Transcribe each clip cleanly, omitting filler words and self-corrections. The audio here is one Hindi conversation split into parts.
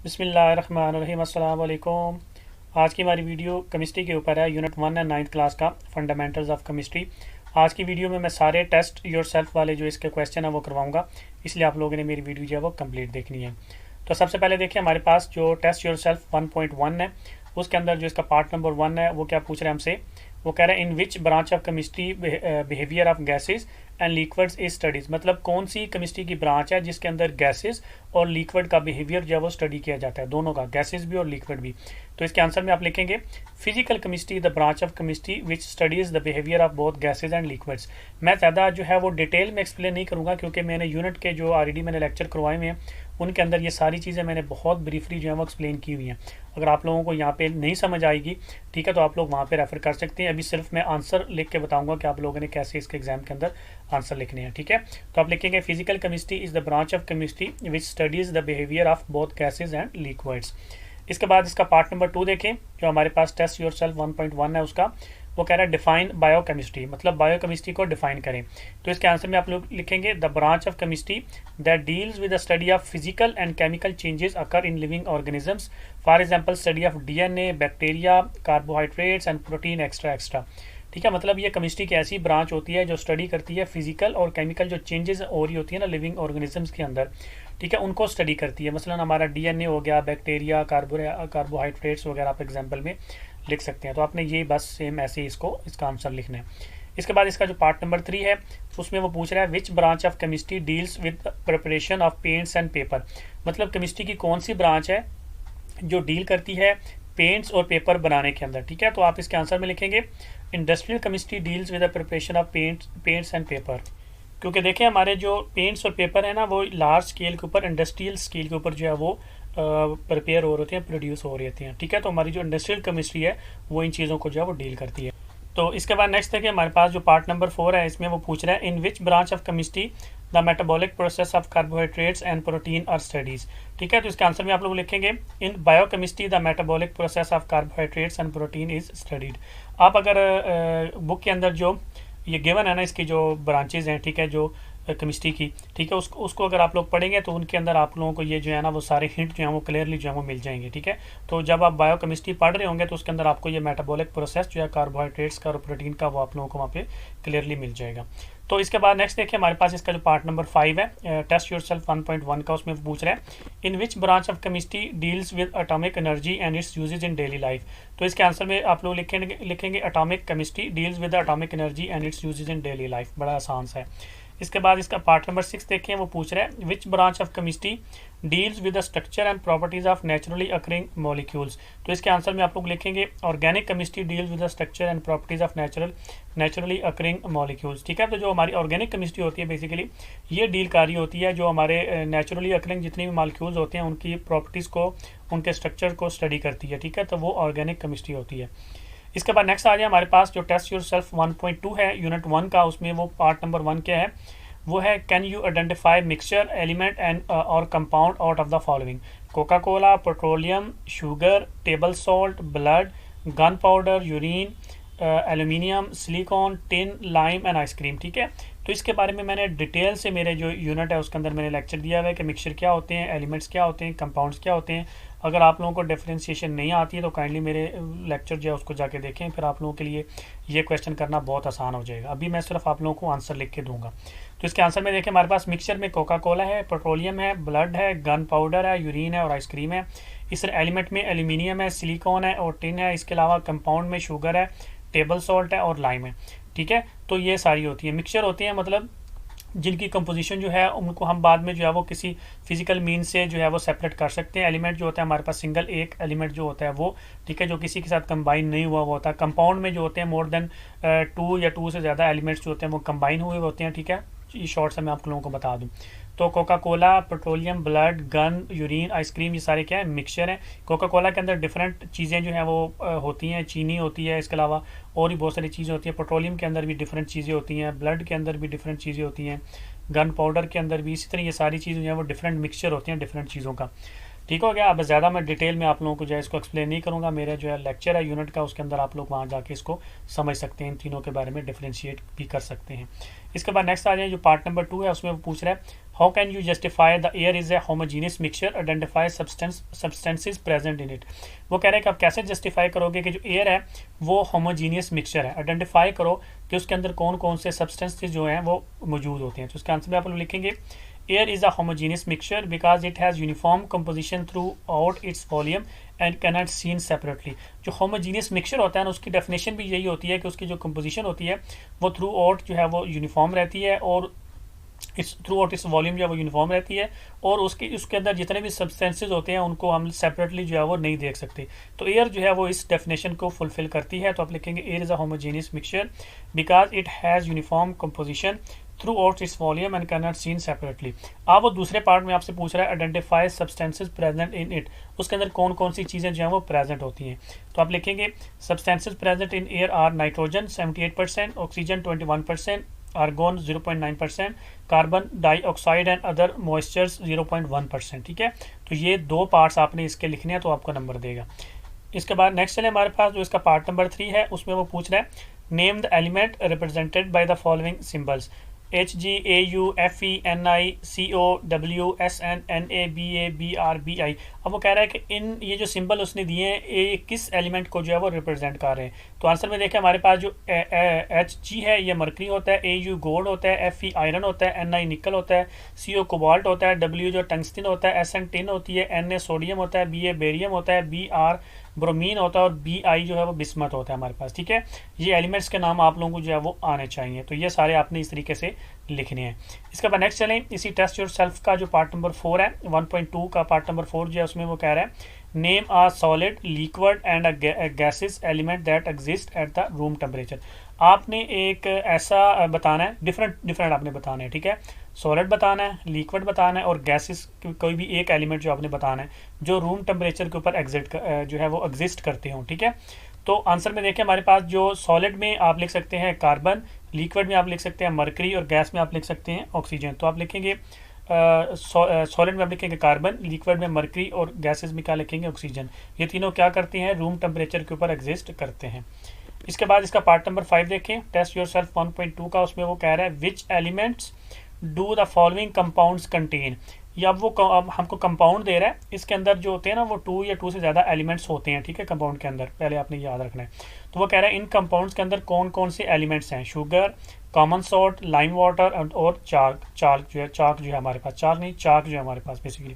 बिस्मिल्लाहिर्रहमानिर्रहीम अस्सलाम वालेकुम। आज की हमारी वीडियो केमिस्ट्री के ऊपर है, यूनिट 1 है 9th क्लास का, फंडामेंटल्स ऑफ केमिस्ट्री। आज की वीडियो में मैं सारे टेस्ट योरसेल्फ वाले जो इसके क्वेश्चन है वो करवाऊंगा, इसलिए आप लोगों ने मेरी वीडियो जो है वो कंप्लीट देखनी है। तो सबसे पहले देखिए, हमारे पास जो टेस्ट योरसेल्फ 1.1 है, उसके अंदर जो इसका पार्ट नंबर 1 है वो क्या पूछ रहे हैं हमसे। वो कह रहे हैं in which branch of chemistry behaviour of gases and liquids is studies. मतलब कौन सी केमिस्ट्री की ब्रांच है जिसके अंदर गैसेज और लिक्विड का बिहेवियर जो है वो स्टडी किया जाता है, दोनों का, गैसेज भी और लिक्विड भी। तो इसके आंसर में आप लिखेंगे physical chemistry the branch of chemistry which studies the behaviour of both gases and liquids. मैं ज़्यादा जो है वो डिटेल में एक्सप्लेन नहीं करूँगा, क्योंकि मैंने यूनिट के जो ऑलरेडी मैंने लेक्चर करवाए हुए हैं उनके अंदर ये सारी चीज़ें मैंने बहुत ब्रीफली जो है वो एक्सप्लेन की हुई हैं। अगर आप लोगों को यहाँ पे नहीं समझ आएगी, ठीक है, तो आप लोग वहाँ पे रेफर कर सकते हैं। अभी सिर्फ मैं आंसर लिख के बताऊंगा कि आप लोगों ने कैसे इसके एग्जाम के अंदर आंसर लिखने हैं, ठीक है। तो आप लिखेंगे physical chemistry is the branch of chemistry which studies the behaviour of both gases and liquids. इसके बाद इसका पार्ट नंबर 2 देखें, जो हमारे पास टेस्ट योरसेल्फ 1.1 है उसका। वो कह रहा है डिफाइन बायोकेमिस्ट्री, मतलब बायोकेमिस्ट्री को डिफाइन करें। तो इसके आंसर में आप लोग लिखेंगे the branch of chemistry that deals with the study of physical and chemical changes occur in living organisms, for example study of DNA, bacteria, carbohydrates and protein extra extra. ठीक है, मतलब ये केमिस्ट्री की ऐसी ब्रांच होती है जो स्टडी करती है फिजिकल और केमिकल जो चेंजेस हो रही होती है ना लिविंग ऑर्गेनिजम्स के अंदर, ठीक है, उनको स्टडी करती है। मसलन हमारा डीएनए हो गया, बैक्टीरिया, कार्बोहाइड्रेट्स वगैरह आप एग्जाम्पल में लिख सकते हैं। तो आपने ये बस सेम ऐसे ही इसका आंसर लिखना है। इसके बाद इसका जो पार्ट नंबर 3 है उसमें वो पूछ रहा है विच branch of chemistry deals with preparation of paints and paper. मतलब केमिस्ट्री की कौन सी ब्रांच है जो डील करती है पेंट्स और पेपर बनाने के अंदर, ठीक है। तो आप इसके आंसर में लिखेंगे industrial chemistry deals with the preparation of paints and paper. क्योंकि देखें हमारे जो पेंट्स और पेपर है ना वो लार्ज स्केल के ऊपर, इंडस्ट्रियल स्केल के ऊपर जो है वो प्रिपेयर हो रहे होते हैं, प्रोड्यूस हो रहे होते हैं, ठीक है। तो हमारी जो इंडस्ट्रियल केमिस्ट्री है वो इन चीज़ों को जो है वो डील करती है। तो इसके बाद नेक्स्ट है कि हमारे पास जो पार्ट नंबर 4 है इसमें वो पूछ रहा है in which branch of chemistry the metabolic process of carbohydrates and protein are studies, ठीक है। तो इसके आंसर में आप लोग लिखेंगे in biochemistry the metabolic process of carbohydrates and protein is studied. आप अगर बुक के अंदर जो ये गिवन है ना इसकी जो ब्रांचेज हैं, ठीक है, जो केमिस्ट्री की, ठीक है, उसको अगर आप लोग पढ़ेंगे तो उनके अंदर आप लोगों को ये जो है ना वो सारे हिंट जो है वो क्लियरली जो है वो मिल जाएंगे, ठीक है। तो जब आप बायो केमिस्ट्री पढ़ रहे होंगे तो उसके अंदर आपको ये मेटाबॉलिक प्रोसेस जो है कार्बोहाइड्रेट्स का और प्रोटीन का वो आप लोगों को वहाँ पे क्लियरली मिल जाएगा। तो इसके बाद नेक्स्ट देखिए हमारे पास इसका जो पार्ट नंबर 5 है टेस्ट योरसेल्फ 1.1 का, उसमें पूछ रहा है in which branch of chemistry deals with atomic energy and its uses in daily life. तो इसके आंसर में आप लोग लिखेंगे atomic chemistry deals with atomic energy and its uses in daily life. बड़ा आसान सा है। इसके बाद इसका पार्ट नंबर 6 देखें, वो पूछ रहा है विच branch of chemistry deals with the structure and properties of naturally occurring molecules. तो इसके आंसर में आप लोग लिखेंगे organic chemistry deals with the structure and properties of naturally occurring molecules, ठीक है। तो जो हमारी ऑर्गेनिक केमिस्ट्री होती है बेसिकली ये डील कर रही होती है जो हमारे नेचुरली अकरिंग जितनी भी मॉलिक्यूल्स होते हैं उनकी प्रॉपर्टीज़ को, उनके स्ट्रक्चर को स्टडी करती है, ठीक है। तो वो ऑर्गेनिक केमिस्ट्री होती है। इसके बाद नेक्स्ट आ जाए हमारे पास जो टेस्ट योरसेल्फ 1.2 है यूनिट 1 का, उसमें वो पार्ट नंबर 1 क्या है, वो है can you identify mixture element and और compound out of the following. Coca Cola, petroleum, sugar, table salt, blood, gunpowder, urine, aluminium, silicon, tin, lime and ice cream, ठीक है। तो इसके बारे में मैंने डिटेल से मेरे जो यूनिट है उसके अंदर मैंने लेक्चर दिया हुआ है कि मिक्सचर क्या होते हैं, एलिमेंट्स क्या होते हैं, कंपाउंड्स क्या होते हैं। अगर आप लोगों को डिफ्रेंशिएशन नहीं आती है तो काइंडली मेरे लेक्चर जो है उसको जाके देखें, फिर आप लोगों के लिए ये क्वेश्चन करना बहुत आसान हो जाएगा। अभी मैं सिर्फ आप लोगों को आंसर लिख के दूंगा। तो इसके आंसर में देखें हमारे पास मिक्सचर में कोका कोला है, पेट्रोलियम है, ब्लड है, गन पाउडर है, यूरिन है और आइसक्रीम है। इस एलिमेंट में एल्यूमिनियम है, सिलिकॉन है और टिन है। इसके अलावा कंपाउंड में शुगर है, टेबल सॉल्ट है और लाइम है, ठीक है। तो ये सारी होती है मिक्सचर होती है, मतलब जिनकी कंपोजिशन जो है उनको हम बाद में जो है वो किसी फिजिकल मीन से जो है वो सेपरेट कर सकते हैं। एलिमेंट जो होता है हमारे पास सिंगल एक एलिमेंट जो होता है वो, ठीक है, जो किसी के साथ कंबाइन नहीं हुआ वो होता है। कंपाउंड में जो होते हैं मोर देन 2 या 2 से ज़्यादा एलिमेंट्स जो होते हैं वो कंबाइन हुए होते हैं, ठीक है। ये शॉर्ट से मैं आप लोगों को बता दूं तो Coca Cola, petroleum, blood, gun, urine, ice cream, ये सारे क्या है मिक्सचर है। कोका कोला के अंदर डिफरेंट चीज़ें जो हैं वो होती हैं, चीनी होती है, इसके अलावा और भी बहुत सारी चीज़ें होती हैं। पेट्रोलियम के अंदर भी डिफरेंट चीज़ें होती हैं, ब्लड के अंदर भी डिफरेंट चीज़ें होती हैं, गन पाउडर के अंदर भी इसी तरह ये सारी चीज़ें जो है वो डिफरेंट मिक्सचर होती हैं डिफरेंट चीज़ों का, ठीक हो गया। अब ज़्यादा मैं डिटेल में आप लोगों को जो है इसको एक्सप्लेन नहीं करूँगा, मेरा जो है लेक्चर है यूनिट का उसके अंदर आप लोग वहाँ जाके इसको समझ सकते हैं, इन तीनों के बारे में डिफ्रेंशिएट भी कर सकते हैं। इसके बाद नेक्स्ट आ जाए जो पार्ट नंबर 2 है उसमें वो पूछ रहा है how can you justify the air is a homogeneous mixture, identify substances present in it. वो कह रहे हैं कि आप कैसे जस्टिफाई करोगे कि जो एयर है वो होमोजीनियस मिक्सचर है, आइडेंटिफाई करो कि उसके अंदर कौन कौन से सब्सटेंसेज जो हैं वो मौजूद होते हैं। तो उसके आंसर में आप लोग लिखेंगे air is a homogeneous mixture because it has uniform composition through out its volume and can not seen separately. जो होमोजीनियस मिक्सचर होता है ना उसकी डेफिनेशन भी यही होती है कि उसकी जो कंपोजिशन होती है वो थ्रू आउट जो है वो यूनिफॉर्म रहती है और इस थ्रू आउट इस वॉल्यूम जो है वो यूनिफॉर्म रहती है और उसके अंदर जितने भी सब्सटेंसेज होते हैं उनको हम सेपरेटली जो है वो नहीं देख सकते। तो एयर जो है वो इस डेफिनेशन को फुलफिल करती है। तो आप लिखेंगे air is a homogeneous mixture because it has uniform composition through out its volume and can not seen separately. अब वो दूसरे पार्ट में आपसे पूछ रहा है identify substances present in it, उसके अंदर कौन कौन सी चीज़ें जो हैं वो प्रेजेंट होती हैं। तो आप लिखेंगे substances present in air are nitrogen 78%, oxygen 21%, argon 0.9%, carbon dioxide and other moistures 0.1%। ठीक है, तो ये दो पार्ट्स आपने इसके लिखने हैं तो आपको नंबर देगा। इसके बाद नेक्स्ट चले हमारे पास जो इसका पार्ट नंबर 3 है, उसमें वो पूछ रहा है name the element represented by the following symbols HGAUFENICOWSNNABABRBI। अब वो कह रहा है कि इन ये जो सिंबल उसने दिए हैं ये किस एलिमेंट को जो है वो रिप्रेजेंट कर रहे हैं। तो आंसर में देखें हमारे पास जो HG है ये मरकरी होता है, AU गोल्ड होता है, FE आयरन होता है, NI निकल होता है, CO कोबाल्ट होता है, W जो टंगस्टन होता है, SN टिन होती है, NA सोडियम होता है, BA बेरियम होता है, BR ब्रोमीन होता है और BI जो है वो बिस्मथ होता है हमारे पास। ठीक है, ये एलिमेंट्स के नाम आप लोगों को जो है वो आने चाहिए। तो ये सारे आपने इस तरीके से लिखने हैं। इसके बाद नेक्स्ट चलें इसी टेस्ट योरसेल्फ का जो पार्ट नंबर 4 है 1.2 का पार्ट नंबर 4 जो है उसमें वो कह रहा है name a solid liquid and gases element that exist at the room temperature. आपने एक ऐसा बताना है, डिफरेंट आपने बताना है। ठीक है, सॉलिड बताना है, लिक्विड बताना है और गैसेस कोई भी एक एलिमेंट जो आपने बताना है जो रूम टेम्परेचर के ऊपर जो है वो एग्जिस्ट करते हो। ठीक है, तो आंसर में देखें हमारे पास जो सॉलिड में आप लिख सकते हैं कार्बन, लिक्विड में आप लिख सकते हैं मरकरी और गैस में आप लिख सकते हैं ऑक्सीजन। तो आप लिखेंगे सॉलिड में आप लिखेंगे कार्बन, लिक्विड में मरकरी और गैसेस में क्या लिखेंगे ऑक्सीजन। ये तीनों क्या करते हैं रूम टेम्परेचर के ऊपर एग्जिस्ट करते हैं। इसके बाद इसका पार्ट नंबर 5 देखें टेस्ट योरसेल्फ 1.2 का, उसमें वो कह रहा है विच elements do the following compounds contain. या अब वो अब हमको कंपाउंड दे रहा है, इसके अंदर जो होते हैं ना वो 2 या 2 से ज़्यादा एलिमेंट्स होते हैं। ठीक है, कंपाउंड के अंदर पहले आपने याद रखना है। तो वो कह रहा है इन कंपाउंड्स के अंदर कौन कौन से एलिमेंट्स हैं, sugar, common salt, lime water और चाक जो है हमारे पास, चाक जो है हमारे पास बेसिकली।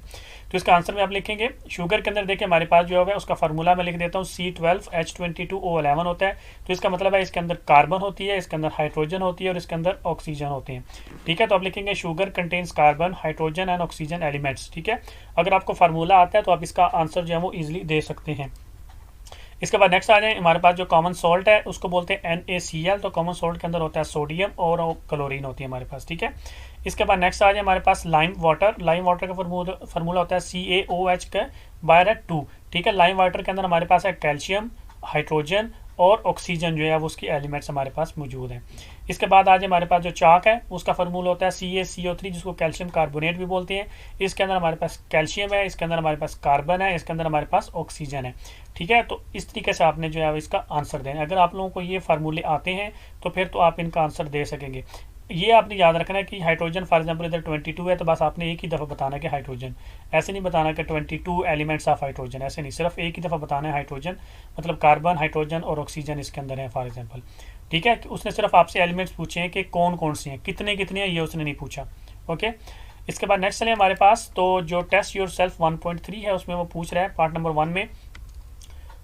तो इसका आंसर में आप लिखेंगे शुगर के अंदर देखिए हमारे पास जो है उसका फार्मूला मैं लिख देता हूँ C12H22O11 होता है। तो इसका मतलब है इसके अंदर कार्बन होती है, इसके अंदर हाइड्रोजन होती है और इसके अंदर ऑक्सीजन होते हैं। ठीक है, तो आप लिखेंगे sugar contains carbon, hydrogen and oxygen elements. ठीक है, अगर आपको फार्मूला आता है तो आप इसका आंसर जो है वो ईजिली दे सकते हैं। इसके बाद नेक्स्ट आ जाए हमारे पास जो कॉमन सॉल्ट है उसको बोलते हैं NaCl। तो कॉमन सॉल्ट के अंदर होता है सोडियम और क्लोरीन होती है हमारे पास। ठीक है, इसके बाद नेक्स्ट आ जाए हमारे पास लाइम वाटर का फार्मूला होता है CaOH/2। ठीक है, लाइम वाटर के अंदर हमारे पास है कैल्शियम, हाइड्रोजन और ऑक्सीजन जो है वो उसकी एलिमेंट्स हमारे पास मौजूद हैं। इसके बाद आज हमारे पास जो चाक है उसका फार्मूला होता है CaCO3 जिसको कैल्शियम कार्बोनेट भी बोलते हैं। इसके अंदर हमारे पास कैल्शियम है, इसके अंदर हमारे पास कार्बन है, इसके अंदर हमारे पास ऑक्सीजन है। ठीक है, तो इस तरीके से आपने जो है इसका आंसर देना है। अगर आप लोगों को ये फार्मूले आते हैं तो फिर तो आप इनका आंसर दे सकेंगे। ये आपने याद रखना है कि हाइड्रोजन फॉर एग्जांपल इधर 22 है तो बस आपने एक ही दफ़ा बताना है कि हाइड्रोजन, ऐसे नहीं बताना कि 22 एलिमेंट्स ऑफ हाइड्रोजन, ऐसे नहीं, सिर्फ एक ही दफ़ा बताना है हाइड्रोजन मतलब कार्बन, हाइड्रोजन और ऑक्सीजन इसके अंदर है फॉर एग्जांपल। ठीक है, उसने सिर्फ आपसे एलिमेंट्स पूछे हैं कि कौन कौन से हैं, कितने हैं, ये उसने नहीं पूछा। ओके, इसके बाद नेक्स्ट चले हमारे पास तो जो टेस्ट योरसेल्फ 1.3 है उसमें वो पूछ रहा है पार्ट नंबर 1 में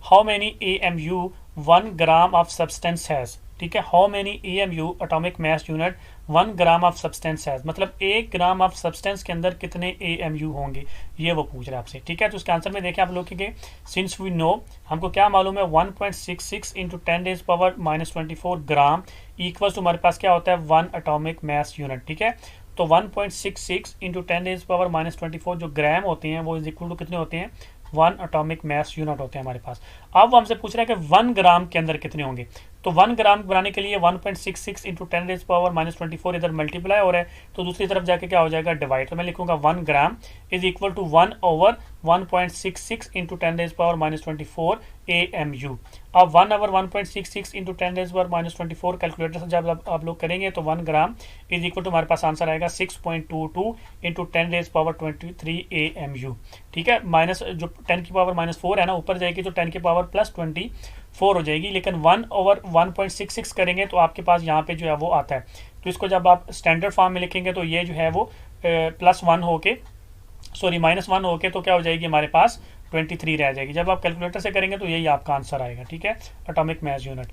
how many AMU 1 gram of substance has. ठीक है, how many AMU atomic mass unit 1 gram of substance has, मतलब 1 ग्राम ऑफ सब्सटेंस के अंदर कितने AMU होंगे ये वो पूछ रहा है आपसे। ठीक है, तो उसके आंसर में देखें आप लोग कि सिंस वी नो हमको क्या मालूम है 1.66 × 10⁻⁻24 ग्राम इक्वल्स टू हमारे पास क्या होता है 1 एटॉमिक मास यूनिट। ठीक है, तो 1.66 × 10⁻⁻24 जो ग्राम होते हैं वो इज इक्वल टू कितने होते हैं 1 एटॉमिक मास यूनिट होते हैं हमारे पास। अब वो हमसे पूछ रहा है कि 1 ग्राम के अंदर कितने होंगे। तो 1 ग्राम बनाने के लिए 1.66 × 10⁻⁻24 इधर मल्टीप्लाई हो रहा है तो दूसरी तरफ जाके क्या हो जाएगा डिवाइड। तो मैं लिखूंगा 1 gram is equal to 1/, 1.66 into 10⁻⁻24 AMU। अब 1 आवर 1.66 इंटू 10⁻⁻24 कैलकुलेटर से जब आप लोग करेंगे तो 1 ग्राम इज इक्वल टू हमारे पास आंसर आएगा 6.22 इंटू 10⁻23 AMU। ठीक है, माइनस जो 10⁻⁻4 है ना ऊपर जाएगी तो 10⁻+24 हो जाएगी, लेकिन 1 ओवर 1.66 करेंगे तो आपके पास यहाँ पे जो है वो आता है। तो इसको जब आप स्टैंडर्ड फॉर्म में लिखेंगे तो ये जो है वो +1 होके -1 होके तो क्या हो जाएगी हमारे पास 23 रह जाएगी। जब आप कैलकुलेटर से करेंगे तो यही आपका आंसर आएगा। ठीक है, एटॉमिक मास यूनिट।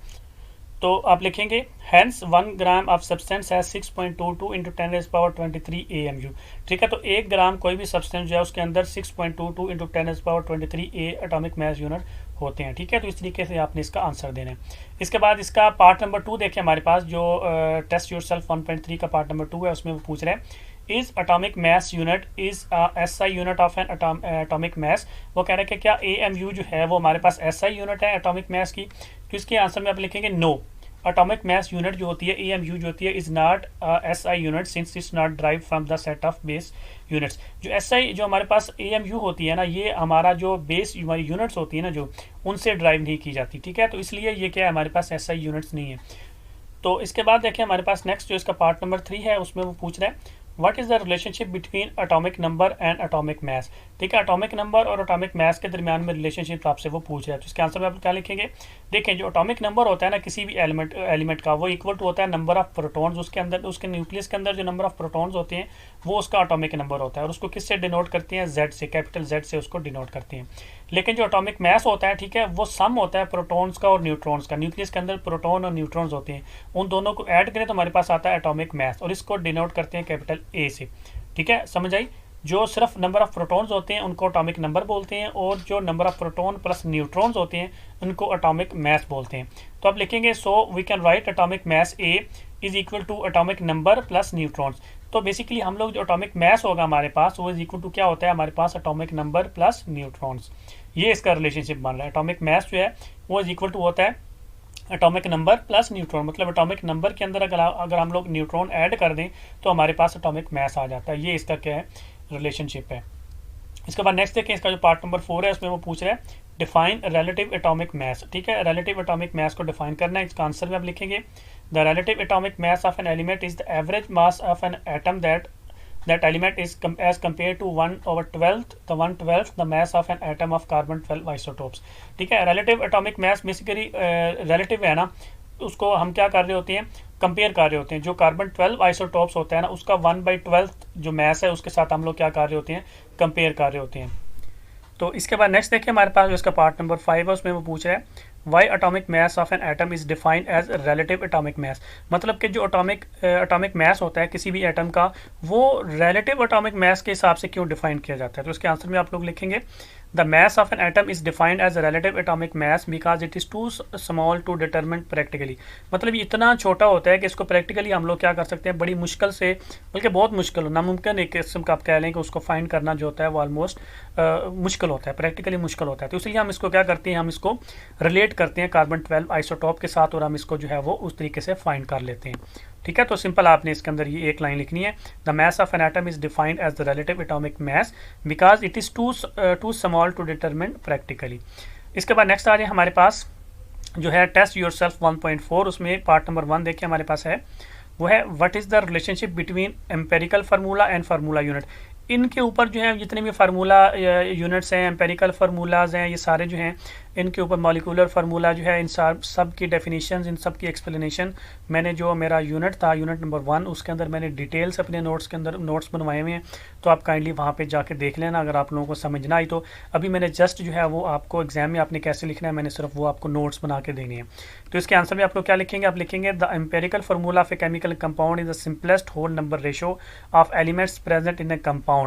तो आप लिखेंगे हैंस 1 ग्राम ऑफ सब्सटेंस है 6.22 इंटू 10⁻23 AMU। ठीक है, तो 1 ग्राम कोई भी सब्सटेंस जो है उसके अंदर 6.22 इंटू 10⁻23 एटॉमिक मास यूनिट होते हैं। ठीक है, तो इस तरीके से आपने इसका आंसर देना है। इसके बाद इसका पार्ट नंबर 2 देखें हमारे पास, जो टेस्ट योरसेल्फ 1.3 का पार्ट नंबर 2 है, उसमें वो पूछ रहे हैं is atomic mass unit is SI unit of N atomic mass. वो कह रहे हैं कि क्या AMU जो है वो हमारे पास SI यूनिट है एटॉमिक मास की। तो इसके आंसर में आप लिखेंगे नो, एटॉमिक मास यूनिट जो होती है AMU जो होती है is not SI unit since it's not drive from the set of base units. जो SI जो हमारे पास AMU होती है ना, ये हमारा जो बेस हमारी यूनिट्स होती है ना जो, उनसे ड्राइव नहीं की जाती। ठीक है, तो इसलिए ये क्या है हमारे पास SI यूनिट्स नहीं है। तो इसके बाद देखें हमारे पास नेक्स्ट जो इसका पार्ट नंबर 3 है, उसमें वो पूछ रहे हैं what is the relationship between atomic number and atomic mass. ठीक है, एटॉमिक नंबर और एटॉमिक मास के दरमियान में रिलेशनशिप आपसे वो पूछ रहा है। तो इसके आंसर में आप क्या लिखेंगे, देखें जो एटॉमिक नंबर होता है ना किसी भी एलिमेंट का, वो इक्वल टू होता है नंबर ऑफ प्रोटॉन्स उसके अंदर, उसके न्यूक्लियस के अंदर जो नंबर ऑफ प्रोटॉन्स होते हैं वो उसका एटॉमिक नंबर होता है, और उसको किससे डिनोट करते हैं, Z से, कैपिटल Z से उसको डिनोट करते हैं। लेकिन जो एटॉमिक मास होता है, ठीक है, वो सम होता है प्रोटॉन्स का और न्यूट्रॉन्स का। न्यूक्लियस के अंदर प्रोटॉन और न्यूट्रॉन्स होते हैं, उन दोनों को ऐड करें तो हमारे पास आता है एटॉमिक मास, और इसको डिनोट करते हैं कैपिटल A से। ठीक है, समझ आई। जो सिर्फ नंबर ऑफ प्रोटॉन्स होते हैं उनको एटॉमिक नंबर बोलते हैं, और जो number of proton plus neutrons होते हैं उनको एटॉमिक मास बोलते हैं। तो आप लिखेंगे so we can write atomic mass A is equal to atomic number plus neutrons. तो बेसिकली हम लोग जो एटॉमिक मास होगा हमारे पास वो इज इक्वल टू क्या होता है हमारे पास, एटॉमिक नंबर प्लस न्यूट्रॉन्स। ये इसका रिलेशनशिप बन रहा है। एटॉमिक मास जो है वो इज इक्वल टू होता है एटॉमिक नंबर प्लस न्यूट्रॉन, मतलब एटॉमिक नंबर के अंदर अगर हम लोग न्यूट्रॉन ऐड कर दें तो हमारे पास एटॉमिक मास आ जाता है। ये इसका क्या है, रिलेशनशिप है। इसके बाद नेक्स्ट देखें, इसका जो पार्ट नंबर 4 है उसमें वो पूछ रहा है डिफाइन रिलेटिव एटॉमिक मास। ठीक है, रिलेटिव एटॉमिक मास को डिफाइन करना है। इसका आंसर में आप लिखेंगे the relative atomic mass of an element is the average mass of an atom that element is as compared to 1/12 the 1/12 the mass of an atom of carbon 12 isotopes। ठीक है, relative atomic mass basically relative है ना, उसको हम क्या कर रहे होते हैं, कंपेयर कर रहे होते हैं। जो कार्बन 12 आइसोटोप्स होता है ना, उसका 1/12 जो मास है उसके साथ हम लोग क्या कर रहे होते हैं, कंपेयर कर रहे होते हैं। तो इसके बाद नेक्स्ट देखिए हमारे पास जो इसका पार्ट नंबर 5 है, उसमें वो पूछ रहा है why atomic mass of an atom is defined as relative atomic mass. मतलब कि जो एटॉमिक मास होता है किसी भी एटम का, वो रिलेटिव एटॉमिक मास के हिसाब से क्यों डिफाइन किया जाता है। तो इसके आंसर में आप लोग लिखेंगे the mass of an atom is defined as relative atomic mass because it is too small to determine practically. मतलब ये इतना छोटा होता है कि इसको प्रैक्टिकली हम लोग क्या कर सकते हैं, बड़ी मुश्किल से, बल्कि बहुत मुश्किल, नामुमकिन एक किस्म का आप कह लें कि उसको फाइंड करना जो होता है वो ऑलमोस्ट मुश्किल होता है, प्रैक्टिकली मुश्किल होता है। तो इसलिए हम इसको क्या करते हैं, हम इसको रिलेट करते हैं कार्बन 12 आइसोटोप के साथ, और हम इसको जो है वो उस तरीके से फाइंड कर लेते हैं। ठीक है, तो सिंपल आपने इसके अंदर ये एक लाइन लिखनी है, the mass of an atom is defined as the relative atomic mass because it is too small to determine practically. इसके बाद नेक्स्ट आ जाए हमारे पास जो है टेस्ट योरसेल्फ 1.4, उसमें पार्ट नंबर 1 देखिए हमारे पास है, वो है what is the relationship between empirical formula and formula unit. इनके ऊपर जो है जितने भी फार्मूला यूनिट्स हैं, एम्पेरिकल फार्मूलाज हैं, ये सारे जो हैं इनके ऊपर मॉलिक्यूलर फार्मूला जो है, इन सब की डेफिनेशंस, इन सब की एक्सप्लेनेशन मैंने जो मेरा यूनिट था, यूनिट नंबर 1, उसके अंदर मैंने डिटेल्स अपने नोट्स के अंदर नोट्स बनवाए हुए हैं। तो आप काइंडली वहाँ पे जाके देख लेना अगर आप लोगों को समझना आई तो। अभी मैंने जस्ट जो है वो आपको एग्जाम में आपने कैसे लिखना है, मैंने सिर्फ वो आपको नोट्स बना के देने हैं। तो इसके आंसर में आप लोग क्या लिखेंगे, आप लिखेंगे the empirical formula of a chemical compound is the simplest whole number ratio of elements present in a compound.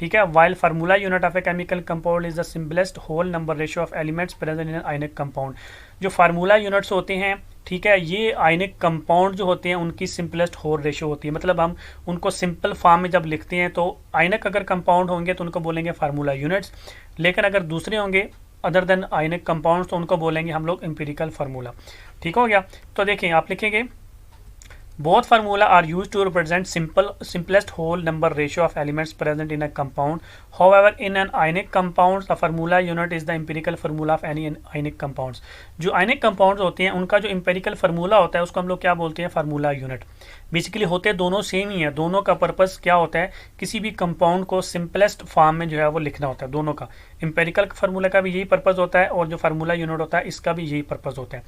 ठीक है, while formula unit of a chemical compound is the simplest whole number ratio of elements present in an ionic compound. जो फार्मूला यूनिट्स होते हैं, ठीक है, ये आयनिक कंपाउंड जो होते हैं उनकी सिंपलेस्ट होल रेशो होती है। मतलब हम उनको सिंपल फॉर्म में जब लिखते हैं तो आयनिक अगर कंपाउंड होंगे तो उनको बोलेंगे फार्मूला यूनिट्स, लेकिन अगर दूसरे होंगे अदर देन आयनिक कंपाउंड तो उनको बोलेंगे हम लोग एम्पिरिकल फार्मूला। ठीक हो गया। तो देखें आप लिखेंगे Both formula are used to represent simplest whole number ratio of elements present in a compound. However, in an ionic compound, the formula unit is the empirical formula of any ionic compounds. जो ionic compounds होते हैं उनका जो empirical formula होता है उसको हम लोग क्या बोलते हैं, formula unit. बेसिकली होते दोनों सेम ही है, दोनों का पर्पस क्या होता है, किसी भी कंपाउंड को सिंपलेस्ट फॉर्म में जो है वो लिखना होता है. दोनों का एम्पेरिकल फार्मूला का भी यही पर्पस होता है और जो फार्मूला यूनिट होता है इसका भी यही पर्पस होता है.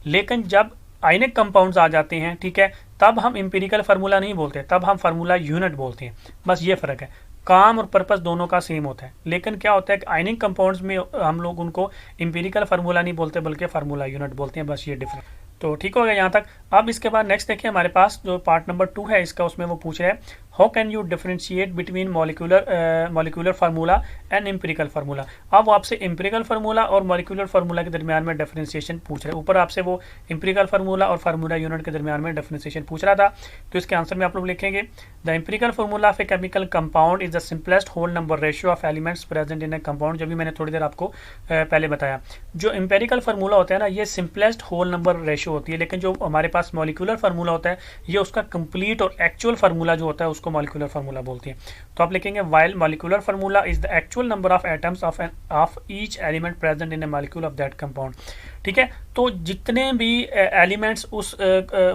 लेकिन जब आयनिक कंपाउंड्स आ जाते हैं, ठीक है, तब हम एम्पिरिकल फार्मूला नहीं बोलते, तब हम फार्मूला यूनिट बोलते हैं. बस ये फ़र्क है. काम और पर्पस दोनों का सेम होता है. लेकिन क्या होता है कि आयनिक कंपाउंड्स में हम लोग उनको एम्पिरिकल फार्मूला नहीं बोलते बल्कि फार्मूला यूनिट बोलते हैं. बस ये डिफरेंस. तो ठीक हो गया यहाँ तक. अब इसके बाद नेक्स्ट देखिए हमारे पास जो पार्ट नंबर 2 है इसका, उसमें वो पूछ रहे हैं how can you differentiate between molecular formula and empirical formula. अब वो आपसे एम्पिरिकल फार्मूला और मॉलिक्यूलर फार्मूला के दरमियान में डिफरेंशिएशन पूछ रहे हैं. ऊपर आपसे वो एम्पिरिकल फार्मूला और फार्मूला यूनिट के दरमियान में डिफरेंशिएशन पूछ रहा था. तो इसके आंसर में आप लोग लिखेंगे the empirical formula of a chemical compound is the simplest whole number ratio of elements present in a compound. जो भी मैंने थोड़ी देर आपको पहले बताया, जो एम्पिरिकल फार्मूला होता है ना, ये सिंपलेस्ट होल नंबर रेशियो होती है. लेकिन जो हमारे पास मॉलिक्यूलर फार्मूला होता है ये उसका कंप्लीट और एक्चुअल फार्मूला जो होता है उसको मॉलिक्यूलर फार्मूला बोलते हैं. तो आप लिखेंगे while molecular formula is the actual number of atoms of each element present in A molecule of that compound. ठीक है, तो जितने भी एलिमेंट्स उस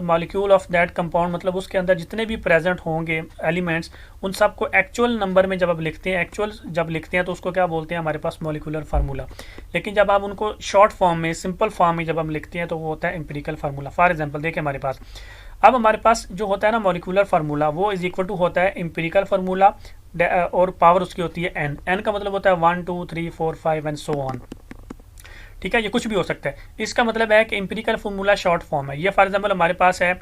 मॉलिक्यूल ऑफ दैट कंपाउंड, मतलब उसके अंदर जितने भी प्रेजेंट होंगे एलिमेंट्स, उन सबको एक्चुअल नंबर में जब आप लिखते हैं, एक्चुअल जब लिखते हैं तो उसको क्या बोलते हैं हमारे पास मॉलिक्यूलर फार्मूला. लेकिन जब आप उनको शॉर्ट फॉर्म में, सिंपल फॉर्म में जब हम लिखते हैं तो वो होता है एम्पिरिकल फार्मूला. फॉर एग्जांपल देखिए हमारे पास, अब हमारे पास जो होता है ना मॉलिक्यूलर फार्मूला, वो इज इक्वल टू होता है एम्पिरिकल फार्मूला और पावर उसकी होती है एन. एन का मतलब होता है 1 2 3 4 5 एंड सो ऑन. ठीक है, ये कुछ भी हो सकता है. इसका मतलब है कि एम्पिरिकल फार्मूला शॉर्ट फॉर्म है. ये फॉर एग्जांपल हमारे पास है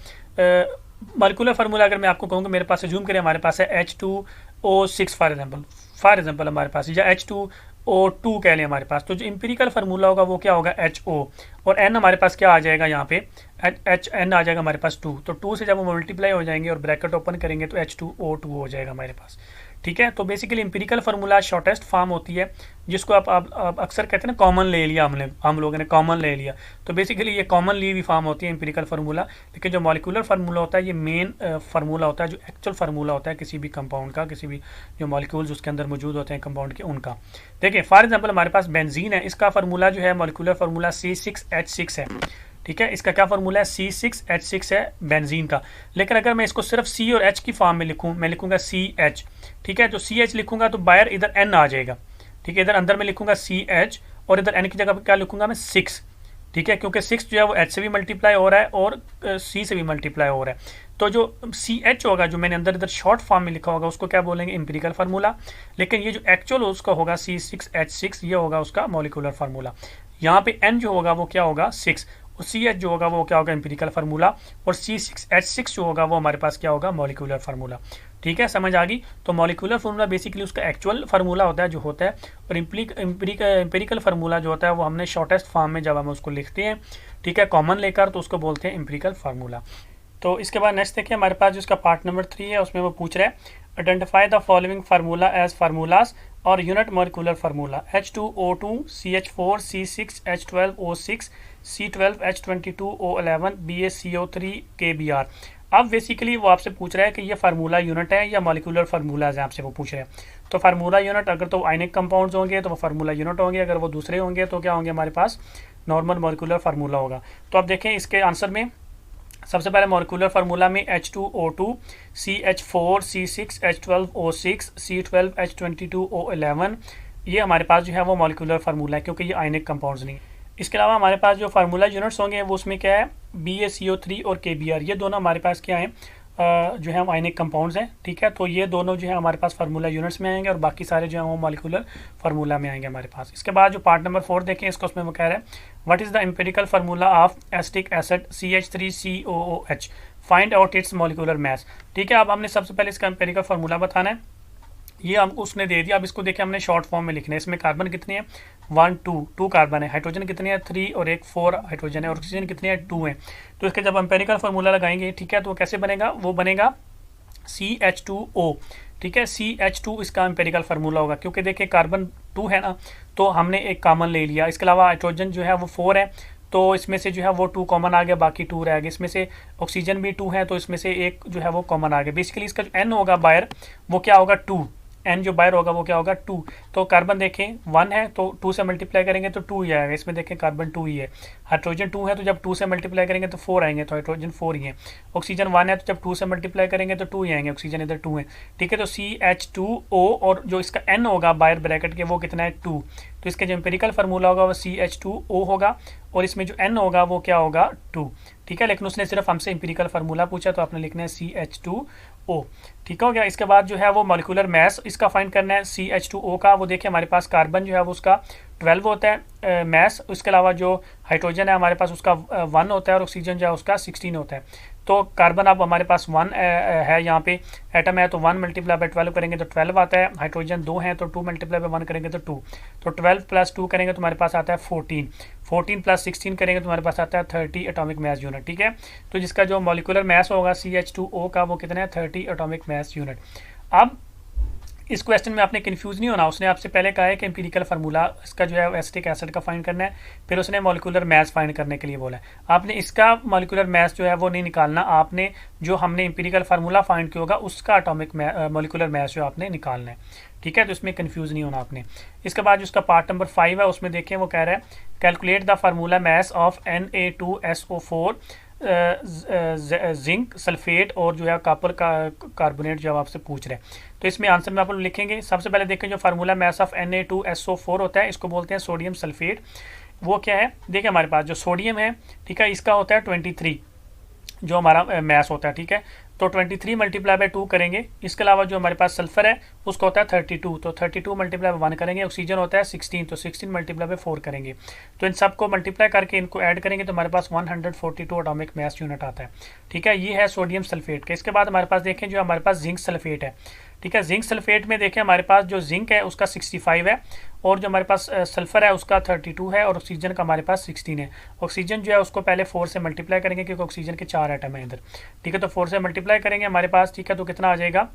मॉलिक्यूलर फार्मूला. अगर मैं आपको कहूँगा मेरे पास जूम करें, हमारे पास है H2O6 फॉर एग्जांपल हमारे पास, या H2O2 कह लें हमारे पास. तो जो एम्पिरिकल फार्मूला होगा वो क्या होगा, HO, और N हमारे पास क्या आ जाएगा यहाँ पे, HN आ जाएगा हमारे पास 2. तो 2 से जब वो मल्टीप्लाई हो जाएंगे और ब्रैकेट ओपन करेंगे तो H2O2 हो जाएगा हमारे पास. ठीक है, तो basically empirical formula shortest form होती है, जिसको आप अक्सर कहते हैं ना कॉमन ले लिया, हम लोगों ने कॉमन ले लिया. तो बेसिकली ये कॉमन ली हुई फॉर्म होती है एम्पिरिकल फार्मूला. लेकिन जो मॉलिक्यूलर फार्मूला होता है ये मेन फार्मूला होता है, जो एक्चुअल फार्मूला होता है किसी भी कंपाउंड का, किसी भी जो मॉलिक्यूल्स उसके अंदर मौजूद होते हैं कंपाउंड के, उनका. देखिए फॉर एग्जाम्पल हमारे पास बेंजीन है, इसका फार्मूला जो है मॉलिक्यूलर फार्मूला C6H6 है. ठीक है, इसका क्या फार्मूला है, C6H6 है बेंजीन का. लेकिन अगर मैं इसको सिर्फ C और H की फॉर्म में लिखूँ, मैं लिखूंगा CH. ठीक है, जो CH लिखूंगा तो बाहर इधर N आ जाएगा. ठीक है, इधर अंदर में लिखूंगा CH और इधर N की जगह पर क्या लिखूंगा मैं 6. ठीक है, क्योंकि 6 जो है वो H से भी मल्टीप्लाई हो रहा है और C से भी मल्टीप्लाई हो रहा है. तो जो CH होगा, जो मैंने अंदर इधर शॉर्ट फॉर्म में लिखा होगा, उसको क्या बोलेंगे, एम्पिरिकल फार्मूला. लेकिन ये जो एक्चुअल उसका होगा C6H6, ये होगा उसका मॉलिक्यूलर फार्मूला. यहाँ पे N जो होगा वो क्या होगा 6, और CH जो होगा वो क्या होगा एम्पिरिकल फार्मूला, और C6H6 जो होगा वो हमारे पास क्या होगा, मॉलिक्यूलर फार्मूला. ठीक है, समझ आ गई. तो मॉलिक्यूलर फार्मूला बेसिकली उसका एक्चुअल फार्मूला होता है जो होता है, और एम्पिरिकल फार्मूला जो होता है वो हमने शॉर्टेस्ट फॉर्म में जब हम उसको लिखते हैं, ठीक है, कॉमन लेकर, तो उसको बोलते हैं एम्पिरिकल फार्मूला. तो इसके बाद नेक्स्ट देखिए हमारे पास जिसका पार्ट नंबर 3 है, उसमें वो पूछ रहे हैं identify the following formula as formulas और unit molecular formula. H2O2, CH4, C6, H12O6, C12H22O11, BaCO3, KBr. अब बेसिकली वो आपसे पूछ रहा है कि ये फार्मूला यूनिट है या मॉलिक्यूलर फार्मूलाज है, आपसे वो पूछ रहे हैं. तो फार्मूला यूनिट अगर तो आयनिक कंपाउंड्स होंगे तो वो फार्मूला यूनिट होंगे, अगर वो दूसरे होंगे तो क्या होंगे, हमारे पास नॉर्मल मॉलिक्यूलर फार्मूला होगा. तो आप देखें इसके आंसर में सबसे पहले मॉलिक्यूलर फार्मूला में H2O2, CH4, C6, H12O6, C12H22O11, ये हमारे पास जो है वो मॉलिक्यूलर फार्मूला है, क्योंकि ये आयनिक कंपाउंड्स नहीं. इसके अलावा हमारे पास जो फार्मूला यूनिट्स होंगे वो उसमें क्या है, BaCO3 और KBr. ये दोनों हमारे पास क्या है, जो है आयनिक कंपाउंड्स हैं. ठीक है, तो ये दोनों जो है हमारे पास फार्मूला यूनिट्स में आएंगे और बाकी सारे जो है वो मॉलिक्यूलर फार्मूला में आएंगे हमारे पास. इसके बाद जो पार्ट नंबर 4 देखें, इसको उसमें वो कह रहे हैं what is the empirical formula of acetic acid CH3COOH, find out it's molecular mass. ठीक है, अब हमने सबसे पहले इसका एम्पिरिकल फार्मूला बताना है. ये हमको उसने दे दिया. अब इसको देखिए हमने शॉर्ट फॉर्म में लिखना है. इसमें कार्बन कितने हैं, 1 2 कार्बन है. हाइड्रोजन कितने हैं, 3 और 1 4 हाइड्रोजन है. और ऑक्सीजन कितने हैं, 2 हैं. तो इसके जब एम्पिरिकल फार्मूला लगाएंगे, ठीक है, तो कैसे बनेगा, वो बनेगा CH2O. ठीक है, CH2 इसका एम्पिरिकल फार्मूला होगा, क्योंकि देखिए कार्बन 2 है ना, तो हमने एक कॉमन ले लिया. इसके अलावा हाइड्रोजन जो है वो 4 है, तो इसमें से जो है वो 2 कॉमन आ गया, बाकी 2 रह गए। इसमें से ऑक्सीजन भी 2 है, तो इसमें से एक जो है वो कॉमन आ गया। बेसिकली इसका जो एन होगा बायर वो क्या होगा 2, एन जो बायर होगा वो क्या होगा 2। तो कार्बन देखें 1 है तो 2 से मल्टीप्लाई करेंगे तो 2 ही आएगा। इसमें देखें कार्बन 2 ही है। हाइड्रोजन 2 है तो जब 2 से मल्टीप्लाई करेंगे तो 4 आएंगे, तो हाइड्रोजन 4 ही है। ऑक्सीजन 1 है तो जब 2 से मल्टीप्लाई करेंगे तो 2 ही आएंगे, ऑक्सीजन इधर 2 है। ठीक है, तो CH2O और जो इसका एन होगा बायर ब्रैकेट के वो कितना है 2। तो इसका जो एम्पिरिकल फार्मूला होगा वो CH2O होगा और इसमें जो एन होगा वो क्या होगा 2। ठीक है, लेकिन उसने सिर्फ हमसे एम्पिरिकल फार्मूला पूछा तो आपने लिखना है CH2O। ठीक हो गया। इसके बाद जो है वो मॉलिक्यूलर मैस इसका फाइंड करना है CH2O का। वो देखिए हमारे पास कार्बन जो है वो उसका 12 होता है मैस। उसके अलावा जो हाइड्रोजन है हमारे पास उसका 1 होता है और ऑक्सीजन जो है उसका 16 होता है। तो कार्बन अब हमारे पास 1 है, यहाँ पे एटम है तो 1 मल्टीप्लाई बाई 12 करेंगे तो 12 आता है। हाइड्रोजन 2 है तो 2 मल्टीप्लाई बाई 1 करेंगे तो 2। तो 12 प्लस 2 करेंगे तो हमारे पास आता है 14। 14 प्लस 16 करेंगे तो हमारे पास आता है 30 एटॉमिक मास यूनिट। ठीक है, तो जिसका जो मॉलिक्यूलर मास होगा CH2O का वो कितना है 30 एटॉमिक मास यूनिट। अब इस क्वेश्चन में आपने कंफ्यूज नहीं होना। उसने आपसे पहले कहा है कि एम्पिरिकल फार्मूला इसका जो है एसिटिक एसिड का फाइंड करना है, फिर उसने मॉलिक्यूलर मास फाइंड करने के लिए बोला है। आपने इसका मॉलिक्यूलर मास जो है वो नहीं निकालना, आपने जो हमने एम्पिरिकल फार्मूला फाइंड किया होगा उसका एटॉमिक मॉलिक्यूलर मास जो आपने निकालना है। ठीक है, तो इसमें कंफ्यूज नहीं होना आपने। इसके बाद जिसका पार्ट नंबर 5 है उसमें देखें वो कह रहा है calculate the formula mass of Na2SO4 zinc sulphate और जो है कॉपर का कार्बोनेट जो आपसे पूछ रहे हैं। तो इसमें आंसर में आप लोग लिखेंगे। सबसे पहले देखें जो फार्मूला मास ऑफ Na2SO4 होता है इसको बोलते हैं सोडियम सल्फेट। वो क्या है देखिए हमारे पास जो सोडियम है, ठीक है, इसका होता है 23 जो हमारा मास होता है। ठीक है, तो 23 मल्टीप्लाई बाय 2 करेंगे। इसके अलावा जो हमारे पास सल्फर है उसका होता है 32, तो 32 मल्टीप्लाई बाय 1 करेंगे। ऑक्सीजन होता है 16, तो 16 मल्टीप्लाई बाय 4 करेंगे। तो इन सबको मल्टीप्लाई करके इनको ऐड करेंगे तो हमारे पास 142 एटॉमिक मास यूनिट आता है। ठीक है, ये है सोडियम सल्फेट का। इसके बाद हमारे पास देखें जो हमारे पास जिंक सल्फेट है। ठीक है, जिंक सल्फेट में देखें हमारे पास जो जिंक है उसका 65 है और जो हमारे पास सल्फर है उसका 32 है और ऑक्सीजन का हमारे पास 16 है। ऑक्सीजन जो है उसको पहले 4 से मल्टीप्लाई करेंगे क्योंकि ऑक्सीजन के 4 एटम है इधर। ठीक है, तो 4 से मल्टीप्लाई करेंगे हमारे पास। ठीक है, तो कितना आ जाएगा,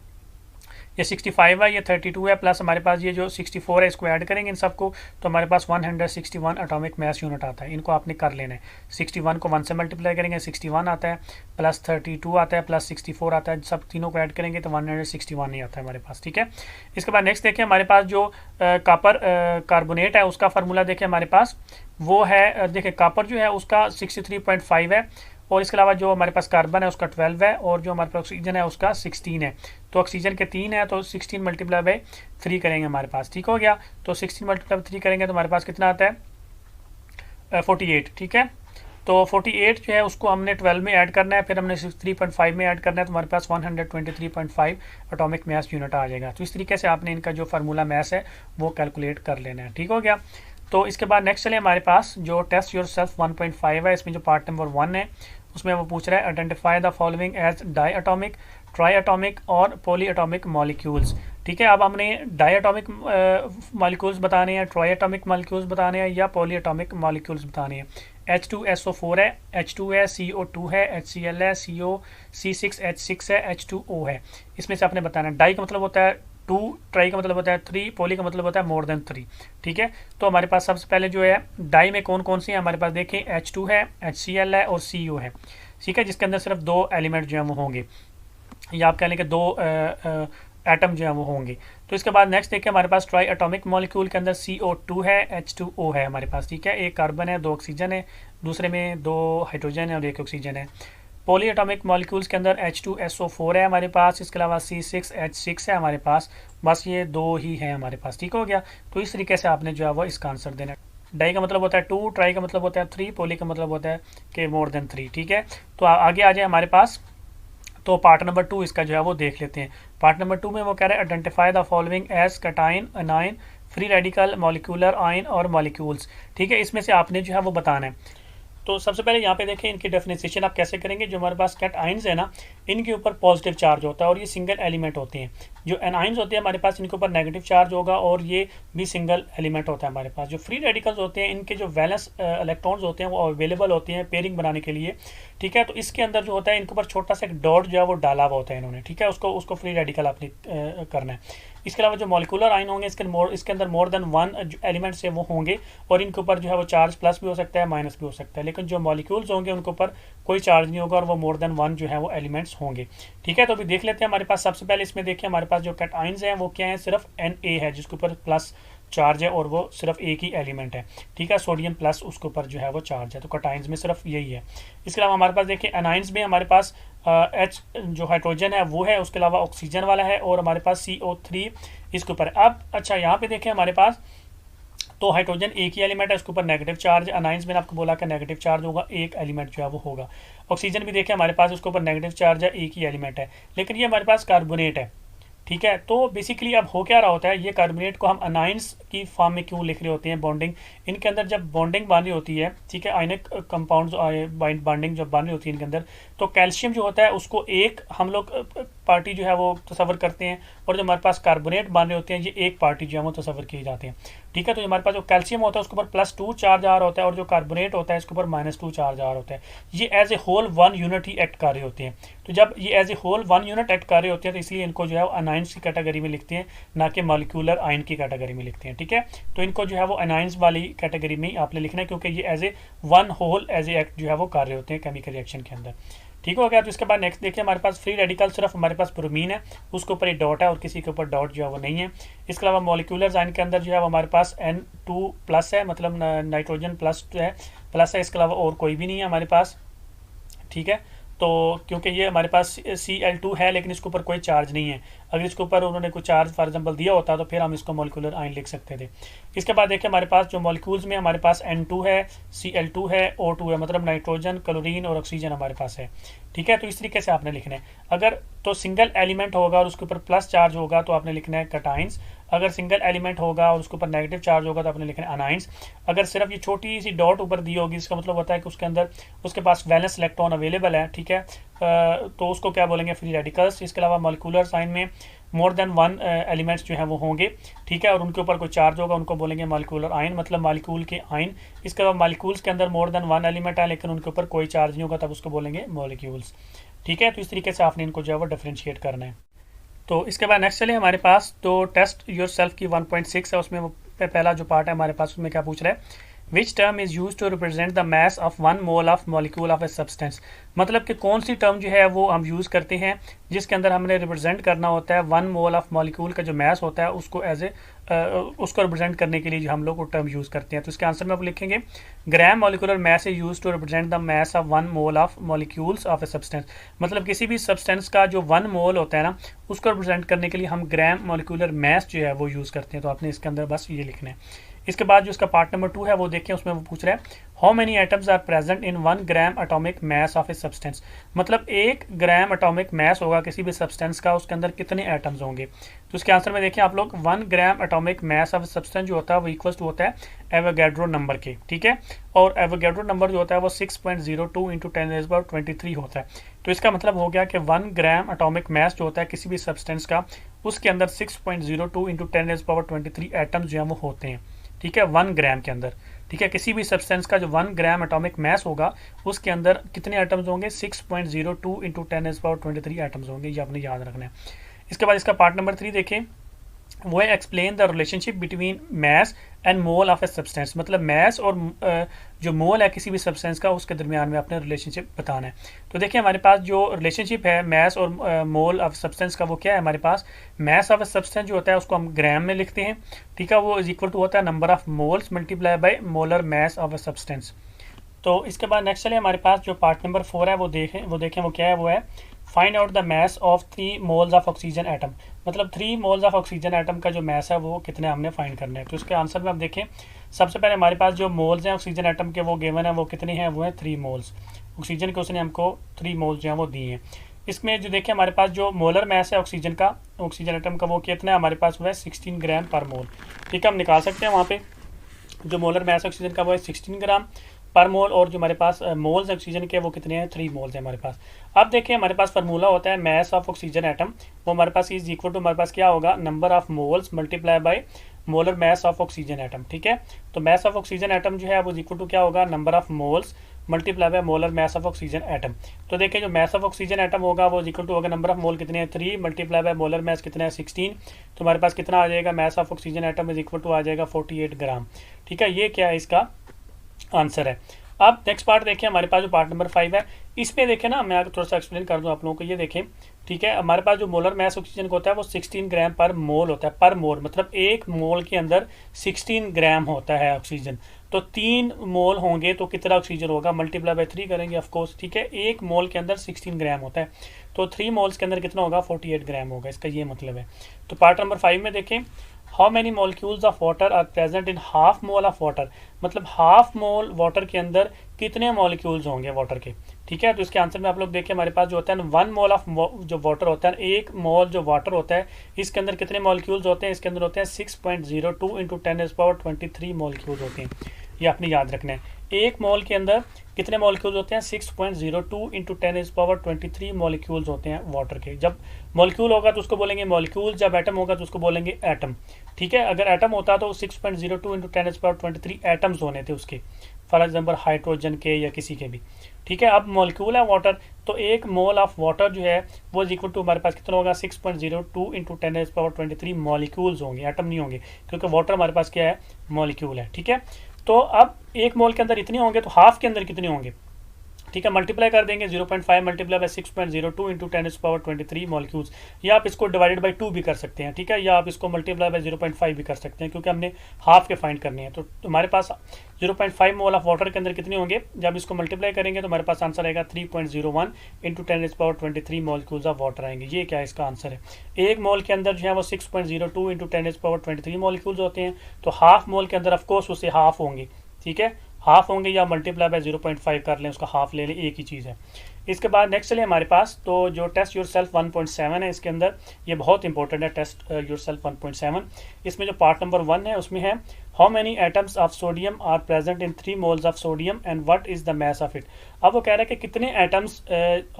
ये 65 है, ये 32 है, प्लस हमारे पास ये जो 64 है इसको ऐड करेंगे इन सबको तो हमारे पास 161 एटॉमिक मास यूनिट आता है। इनको आपने कर लेना है। 61 को 1 से मल्टीप्लाई करेंगे 61 आता है, प्लस 32 आता है, प्लस 64 आता है। सब तीनों को ऐड करेंगे तो 161 ही आता है हमारे पास। ठीक है, इसके बाद नेक्स्ट देखें हमारे पास जो कॉपर कार्बोनेट है उसका फार्मूला देखें हमारे पास वो है, देखिए कॉपर जो है उसका 63.5 है और इसके अलावा जो हमारे पास कार्बन है उसका 12 है और जो हमारे पास ऑक्सीजन है उसका 16 है। तो ऑक्सीजन के 3 है तो 16 मल्टीप्लाई बाई 3 करेंगे हमारे पास। ठीक हो गया, तो 16 मल्टीप्लाई बाई 3 करेंगे तो हमारे पास कितना आता है 48। ठीक है, तो 48 जो है उसको हमने 12 में ऐड करना है, फिर हमने 63.5 में ऐड करना है तो हमारे पास 123.5 एटॉमिक मास यूनिट आ जाएगा। तो इस तरीके से आपने इनका जो फार्मूला मास है वो कैलकुलेट कर लेना है। ठीक हो गया, तो इसके बाद नेक्स्ट चले हमारे पास जो टेस्ट योर सेल्फ 1.5 है। इसमें जो पार्ट नंबर 1 है उसमें वो पूछ रहा है identify the following as diatomic, triatomic और पॉली एटॉमिक मॉलिक्यूल्स। ठीक है, अब हमने डाई एटॉमिक मॉलिक्यूल्स बताने हैं, ट्राई एटॉमिक मॉलिक्यूल्स बताने हैं या पॉली एटॉमिक मॉलिक्यूल्स बताने हैं। H2SO4 है, H2 है, CO2 है, HCl है, C6H6 है, H2O है। इसमें से आपने बताना है। डाई का मतलब होता है 2, ट्राई का मतलब होता है 3, पॉली का मतलब होता है मोर देन 3। ठीक है, तो हमारे पास सबसे पहले जो है डाई में कौन कौन सी है हमारे पास देखें H2 है, HCl है और CO है। ठीक है, जिसके अंदर सिर्फ 2 एलिमेंट जो है वो होंगे या आप कह लें कि 2 एटम जो है वो होंगे। तो इसके बाद नेक्स्ट देखें हमारे पास ट्राई एटॉमिक मॉलिक्यूल के अंदर CO2 है, H2O है हमारे पास। ठीक है, एक कार्बन है, 2 ऑक्सीजन है, दूसरे में 2 हाइड्रोजन है और 1 ऑक्सीजन है। पॉली एटॉमिक मॉलिक्यूल्स के अंदर H2SO4 है हमारे पास, इसके अलावा C6H6 है हमारे पास। बस ये 2 ही है हमारे पास। ठीक हो गया, तो इस तरीके से आपने जो है वो इसका आंसर देना है। डाई का मतलब होता है 2, ट्राई का मतलब होता है 3, पॉली का मतलब होता है कि मोर देन 3। ठीक है, तो आगे आ जाए हमारे पास। तो पार्ट नंबर 2 इसका जो है वो देख लेते हैं। पार्ट नंबर 2 में वो कह रहा है identify the following as cation, anion, free radical, molecular ion और मॉलिक्यूल्स। ठीक है, इसमें से आपने जो है वो बताना है। तो सबसे पहले यहाँ पे देखें इनकी डेफिनेशन आप कैसे करेंगे। जो हमारे पास कैटाइंस है ना, इनके ऊपर पॉजिटिव चार्ज होता है और ये सिंगल एलिमेंट होते हैं। जो एनाइंस होते हैं हमारे पास इनके ऊपर नेगेटिव चार्ज होगा और ये भी सिंगल एलिमेंट होता है हमारे पास। जो फ्री रेडिकल्स होते हैं इनके जो वैलेंस इलेक्ट्रॉन्स होते हैं वो अवेलेबल होते हैं पेयरिंग बनाने के लिए, ठीक है। तो इसके अंदर जो होता है इनके ऊपर छोटा सा एक डॉट जो है वो डाला हुआ होता है इन्होंने, ठीक है। उसको फ्री रेडिकल आपने करना है। इसके अलावा जो मॉलिक्यूलर आयन होंगे इसके अंदर मोर देन वन एलिमेंट्स है वो होंगे और इनके ऊपर जो है वो चार्ज प्लस भी हो सकता है माइनस भी हो सकता है, लेकिन जो मॉलिक्यूल्स होंगे उनके ऊपर कोई चार्ज नहीं होगा और वो मोर देन वन जो है वो एलिमेंट्स होंगे, ठीक है। तो अभी देख लेते हैं हमारे पास सबसे पहले इसमें देखिए हमारे पास जो कैटायंस हैं वो क्या है, सिर्फ Na है जिसके ऊपर प्लस चार्ज है और वो सिर्फ एक ही एलिमेंट है, ठीक है। सोडियम प्लस उसके ऊपर जो है वो चार्ज है, तो कैटायंस में सिर्फ यही है। इसके अलावा हमारे पास देखिए एनाइंस में हमारे पास H जो हाइड्रोजन है वो है, उसके अलावा ऑक्सीजन वाला है और हमारे पास CO3 इसके ऊपर है। अब अच्छा यहाँ पे देखें हमारे पास तो हाइड्रोजन एक ही एलिमेंट है, उसके ऊपर नेगेटिव चार्ज है। अनाइंस में आपको बोला कि नेगेटिव चार्ज होगा, एक एलिमेंट जो है वो होगा। ऑक्सीजन भी देखें हमारे पास उसके ऊपर नेगेटिव चार्ज है, एक ही एलिमेंट है, लेकिन ये हमारे पास कार्बोनेट है, ठीक है। तो बेसिकली अब हो क्या रहा होता है, ये कार्बोनेट को हम अनाइंस की फॉर्म में क्यों लिख रहे होते हैं, बॉन्डिंग इनके अंदर जब बॉन्डिंग बन रही होती है, ठीक है, आयनिक कंपाउंड्स बॉन्डिंग जब बन रही होती है इनके अंदर, तो कैल्शियम जो होता है उसको एक हम लोग पार्टी जो है वो तस्वर करते हैं और जो हमारे पास कार्बोनेट बन रहे होते हैं ये एक पार्टी जो है वो तस्वर किए जाते हैं, ठीक है। तो हमारे पास जो कैल्शियम होता है उसके ऊपर +2 चार्ज आ रहा होता है और जो कार्बोनेट होता है इसके ऊपर -2 चार्ज आ रहा होता है। ये as a whole one unit ही एक्ट कर रहे होते हैं। तो जब ये as a whole one unit act कर रहे होते हैं तो इसलिए इनको जो है वो अनाइंस की कैटेगरी में लिखते हैं, ना कि मॉलिक्यूलर आयन की कैटेगरी में लिखते हैं, ठीक है। तो इनको जो है वो अनाइंस वाली कैटेगरी में ही आपने लिखना है क्योंकि ये as a one whole as a act जो है वो कर रहे होते हैं केमिकल रिएक्शन के अंदर, ठीक हो गया। तो इसके बाद नेक्स्ट देखिए हमारे पास फ्री रेडिकल सिर्फ हमारे पास ब्रोमीन है, उसके ऊपर एक डॉट है और किसी के ऊपर डॉट जो है वो नहीं है। इसके अलावा मॉलिक्यूलर आयन के अंदर जो है वो हमारे पास N2+ है, मतलब नाइट्रोजन प्लस है, इसके अलावा और कोई भी नहीं है हमारे पास, ठीक है। तो क्योंकि ये हमारे पास Cl2 है लेकिन इसके ऊपर कोई चार्ज नहीं है, अगर इसके ऊपर उन्होंने कोई चार्ज फॉर एग्जांपल दिया होता तो फिर हम इसको मॉलिक्यूलर आयन लिख सकते थे। इसके बाद देखिए हमारे पास जो मॉलिक्यूल्स में हमारे पास N2 है, Cl2 है, O2 है, मतलब नाइट्रोजन, क्लोरीन और ऑक्सीजन हमारे पास है, ठीक है। तो इस तरीके से आपने लिखना है। अगर तो सिंगल एलिमेंट होगा और उसके ऊपर प्लस चार्ज होगा तो आपने लिखना है कैटायंस। अगर सिंगल एलिमेंट होगा और उसके ऊपर नेगेटिव चार्ज होगा तो आपने लिखना है अनाइंस। अगर सिर्फ ये छोटी सी डॉट ऊपर दी होगी इसका मतलब होता है कि उसके अंदर उसके पास वैलेंस इलेक्ट्रॉन अवेलेबल है, ठीक है, तो उसको क्या बोलेंगे, फ्री रेडिकल्स। इसके अलावा मॉलिक्यूलर साइन में मोर देन वन एलिमेंट्स जो है वो होंगे, ठीक है, और उनके ऊपर कोई चार्ज होगा उनको बोलेंगे मॉलिक्यूलर आयन, मतलब मॉलिक्यूल के आयन। इसके अलावा मॉलिक्यूल्स के अंदर मोर देन वन एलिमेंट है लेकिन उनके ऊपर कोई चार्ज नहीं होगा तब उसको बोलेंगे मॉलिक्यूल्स, ठीक है। तो इस तरीके से आपने इनको जो है वो डिफरेंशिएट करना है। तो इसके बाद नेक्स्ट चलिए हमारे पास तो टेस्ट योर सेल्फ की 1.6 है, उसमें पहला जो पार्ट है हमारे पास उसमें क्या पूछ रहा है, which term is use to represent the mass of 1 mole of molecule of a substance. मतलब कि कौन सी टर्म जो है वो हम यूज़ करते हैं जिसके अंदर हमने रिप्रेजेंट करना होता है 1 मोल ऑफ मॉलिक्यूल का जो मैस होता है उसको एज ए उसको रिप्रेजेंट करने के लिए जो हम लोग वो टर्म यूज़ करते हैं। तो इसके आंसर में आप लिखेंगे gram molecular mass is use to represent the mass of 1 mole of molecules of a substance. मतलब किसी भी सब्सटेंस का जो 1 मोल होता है ना उसको रिप्रेजेंट करने के लिए हम ग्राम मॉलिक्यूलर मैस जो है वो यूज़ करते हैं। तो आपने इसके अंदर बस ये लिखना है। इसके बाद जो इसका पार्ट नंबर 2 है वो देखें, उसमें वो पूछ रहा है how many atoms are present in 1 gram atomic mass of a substance. मतलब 1 ग्राम एटॉमिक मैस होगा किसी भी सब्सटेंस का, उसके अंदर कितने एटम्स होंगे। तो इसके आंसर में देखें आप लोग 1 gram atomic mass of substance जो होता है वो इक्वल टू होता है एवोगैड्रो नंबर के, ठीक है। और एवोगैड्रो नंबर जो होता है वो 6.02 × 10⁻23 होता है। तो इसका मतलब हो गया कि 1 ग्राम एटॉमिक मैस जो होता है किसी भी सब्सटेंस का उसके अंदर 6.02 × 10⁻23 एटम्स जो है वो होते हैं, ठीक है, 1 ग्राम के अंदर, ठीक है। किसी भी सब्सटेंस का जो 1 ग्राम एटॉमिक मैस होगा उसके अंदर कितने एटम्स होंगे, 6.02 × 10⁻23 एटम्स होंगे, ये आपने याद रखना है। इसके बाद इसका पार्ट नंबर 3 देखें, वो है explain the relationship between mass and mole of a substance. मतलब मैस और जो मोल है किसी भी सब्सटेंस का उसके दरमियान में अपने रिलेशनशिप बताना है। तो देखिए हमारे पास जो रिलेशनशिप है मैस और मोल ऑफ सब्सटेंस का वो क्या है, हमारे पास मैस ऑफ ए सब्सटेंस जो होता है उसको हम ग्राम में लिखते हैं, ठीक है, वो इज इक्वल टू होता है number of moles multiply by molar mass of a substance. तो इसके बाद नेक्स्ट चलिए हमारे पास जो पार्ट नंबर 4 है वो देखें वो क्या है, वो है find out the mass of 3 moles of oxygen atom. मतलब 3 मोल्स ऑफ ऑक्सीजन एटम का जो मैस है वो कितने हमने फाइंड करने हैं। तो इसके आंसर में आप देखें सबसे पहले हमारे पास जो मोल्स हैं ऑक्सीजन एटम के वो गिवन है, वो कितने हैं, वो हैं 3 मोल्स ऑक्सीजन के, उसने हमको 3 मोल्स जो हैं वो दिए हैं। इसमें जो देखें हमारे पास जो मोलर मैस है ऑक्सीजन का, ऑक्सीजन एटम का वो कितना है हमारे पास, वो है 16 ग्राम पर मोल, ठीक है। हम निकाल सकते हैं वहाँ पे जो मोलर मैस ऑक्सीजन का वो है 16 ग्राम। पर मोल, और जो हमारे पास मोल्स ऑक्सीजन के वो कितने हैं, 3 मोल्स हैं हमारे पास। अब देखिए हमारे पास फार्मूला होता है मास ऑफ ऑक्सीजन एटम, वो हमारे पास इज इक्वल टू हमारे पास क्या होगा, number of moles multiply by molar mass of oxygen atom. ठीक है, तो मास ऑफ ऑक्सीजन एटम जो है वो इक्वल टू क्या होगा, number of moles multiply by molar mass of oxygen atom. तो देखिए जो मास ऑफ ऑक्सीजन एटम होगा वो इक्वल टू होगा नंबर ऑफ मोल कितने हैं 3 मल्टीप्लाई बाय मोलर मास कितना है 16। तो हमारे पास कितना आ जाएगा, mass of oxygen atom is equal to आ जाएगा 48 ग्राम। ठीक है, ये क्या है इसका आंसर है। अब नेक्स्ट पार्ट देखिए हमारे पास जो पार्ट नंबर 5 है, इसमें देखें ना, मैं थोड़ा सा एक्सप्लेन कर दूं आप लोगों को। ये देखें, ठीक है, हमारे पास जो मोलर मास ऑक्सीजन का होता है वो 16 ग्राम पर मोल होता है। पर मोल मतलब एक मोल के अंदर 16 ग्राम होता है ऑक्सीजन। तो 3 मोल होंगे तो कितना ऑक्सीजन होगा, मल्टीप्लाई बाय 3 करेंगे ऑफकोर्स। ठीक है, एक मोल के अंदर 16 ग्राम होता है, तो 3 मोल्स के अंदर कितना होगा, 48 ग्राम होगा, इसका ये मतलब है। तो पार्ट नंबर 5 में देखें, how many molecules of water are present in half mole of water, मतलब हाफ मोल वाटर के अंदर कितने मॉलिक्यूल्स होंगे वाटर के। ठीक है, तो इसके आंसर में आप लोग देखिए हमारे पास जो होता है ना 1 मोल ऑफ जो वाटर होता है, एक मोल जो वाटर होता है इसके अंदर कितने मॉलिक्यूल्स होते हैं, इसके अंदर होते हैं 6.02 इंटू 10⁻23 मॉलिक्यूल्स होते हैं। ये आपने याद रखना है, एक मोल के अंदर कितने मॉलिक्यूल्स होते हैं, 6.02 इंटू 10⁻23 मॉलिक्यूल्स होते हैं वाटर के। जब मॉलिक्यूल होगा तो उसको बोलेंगे मॉलिक्यूल, जब एटम होगा तो उसको बोलेंगे एटम। ठीक है, अगर एटम होता तो 6.02 इंटू 10⁻23 एटम्स होने थे उसके, फॉर एग्जाम्पल हाइड्रोजन के या किसी के भी। ठीक है, अब मॉलिक्यूल है वाटर, तो एक मोल ऑफ वाटर जो है वो इक्वल टू हमारे पास कितना होगा, 6.02 इंटू 10⁻23 मॉलिक्यूल्स होंगे, एटम नहीं होंगे, क्योंकि वाटर हमारे पास क्या है, मॉलिक्यूल है। ठीक है, तो अब एक मोल के अंदर इतने होंगे तो हाफ के अंदर कितने होंगे। ठीक है, मल्टीप्लाई कर देंगे 0.5 मल्टीप्लाई बाय 6.02 इंटू 10⁻23 मॉलिक्यूल्स, या आप इसको डिवाइडेड बाय 2 भी कर सकते हैं। ठीक है, या आप इसको मल्टीप्लाई बाय 0.5 भी कर सकते हैं, क्योंकि हमने हाफ के फाइंड करने हैं। तो हमारे पास 0.5 मोल ऑफ वाटर के अंदर कितने होंगे, जब इसको मल्टीप्लाई करेंगे तो हमारे पास आंसर आएगा 3.01 इंटू 10⁻23 मॉलिक्यूल्स ऑफ वाटर आएंगे। ये क्या है इसका आंसर है। एक मोल के अंदर जो है वो 6.02 इंटू 10⁻23 मॉलिक्यूल्स होते हैं, तो हाफ मोल के अंदर ऑफकोर्स उससे हाफ होंगे। ठीक है, हाफ होंगे, या मल्टीप्लाई बाय 0.5 कर लें, उसका हाफ ले लें, एक ही चीज़ है। इसके बाद नेक्स्ट चले हमारे पास, तो जो टेस्ट योर सेल्फ 1.7 है इसके अंदर, ये बहुत इंपॉर्टेंट है टेस्ट योर सेल्फ 1.7। इसमें जो पार्ट नंबर 1 है उसमें है how many atoms of sodium are present in 3 moles of sodium and what is the mass of it. अब वो कह रहा है कि कितने एटम्स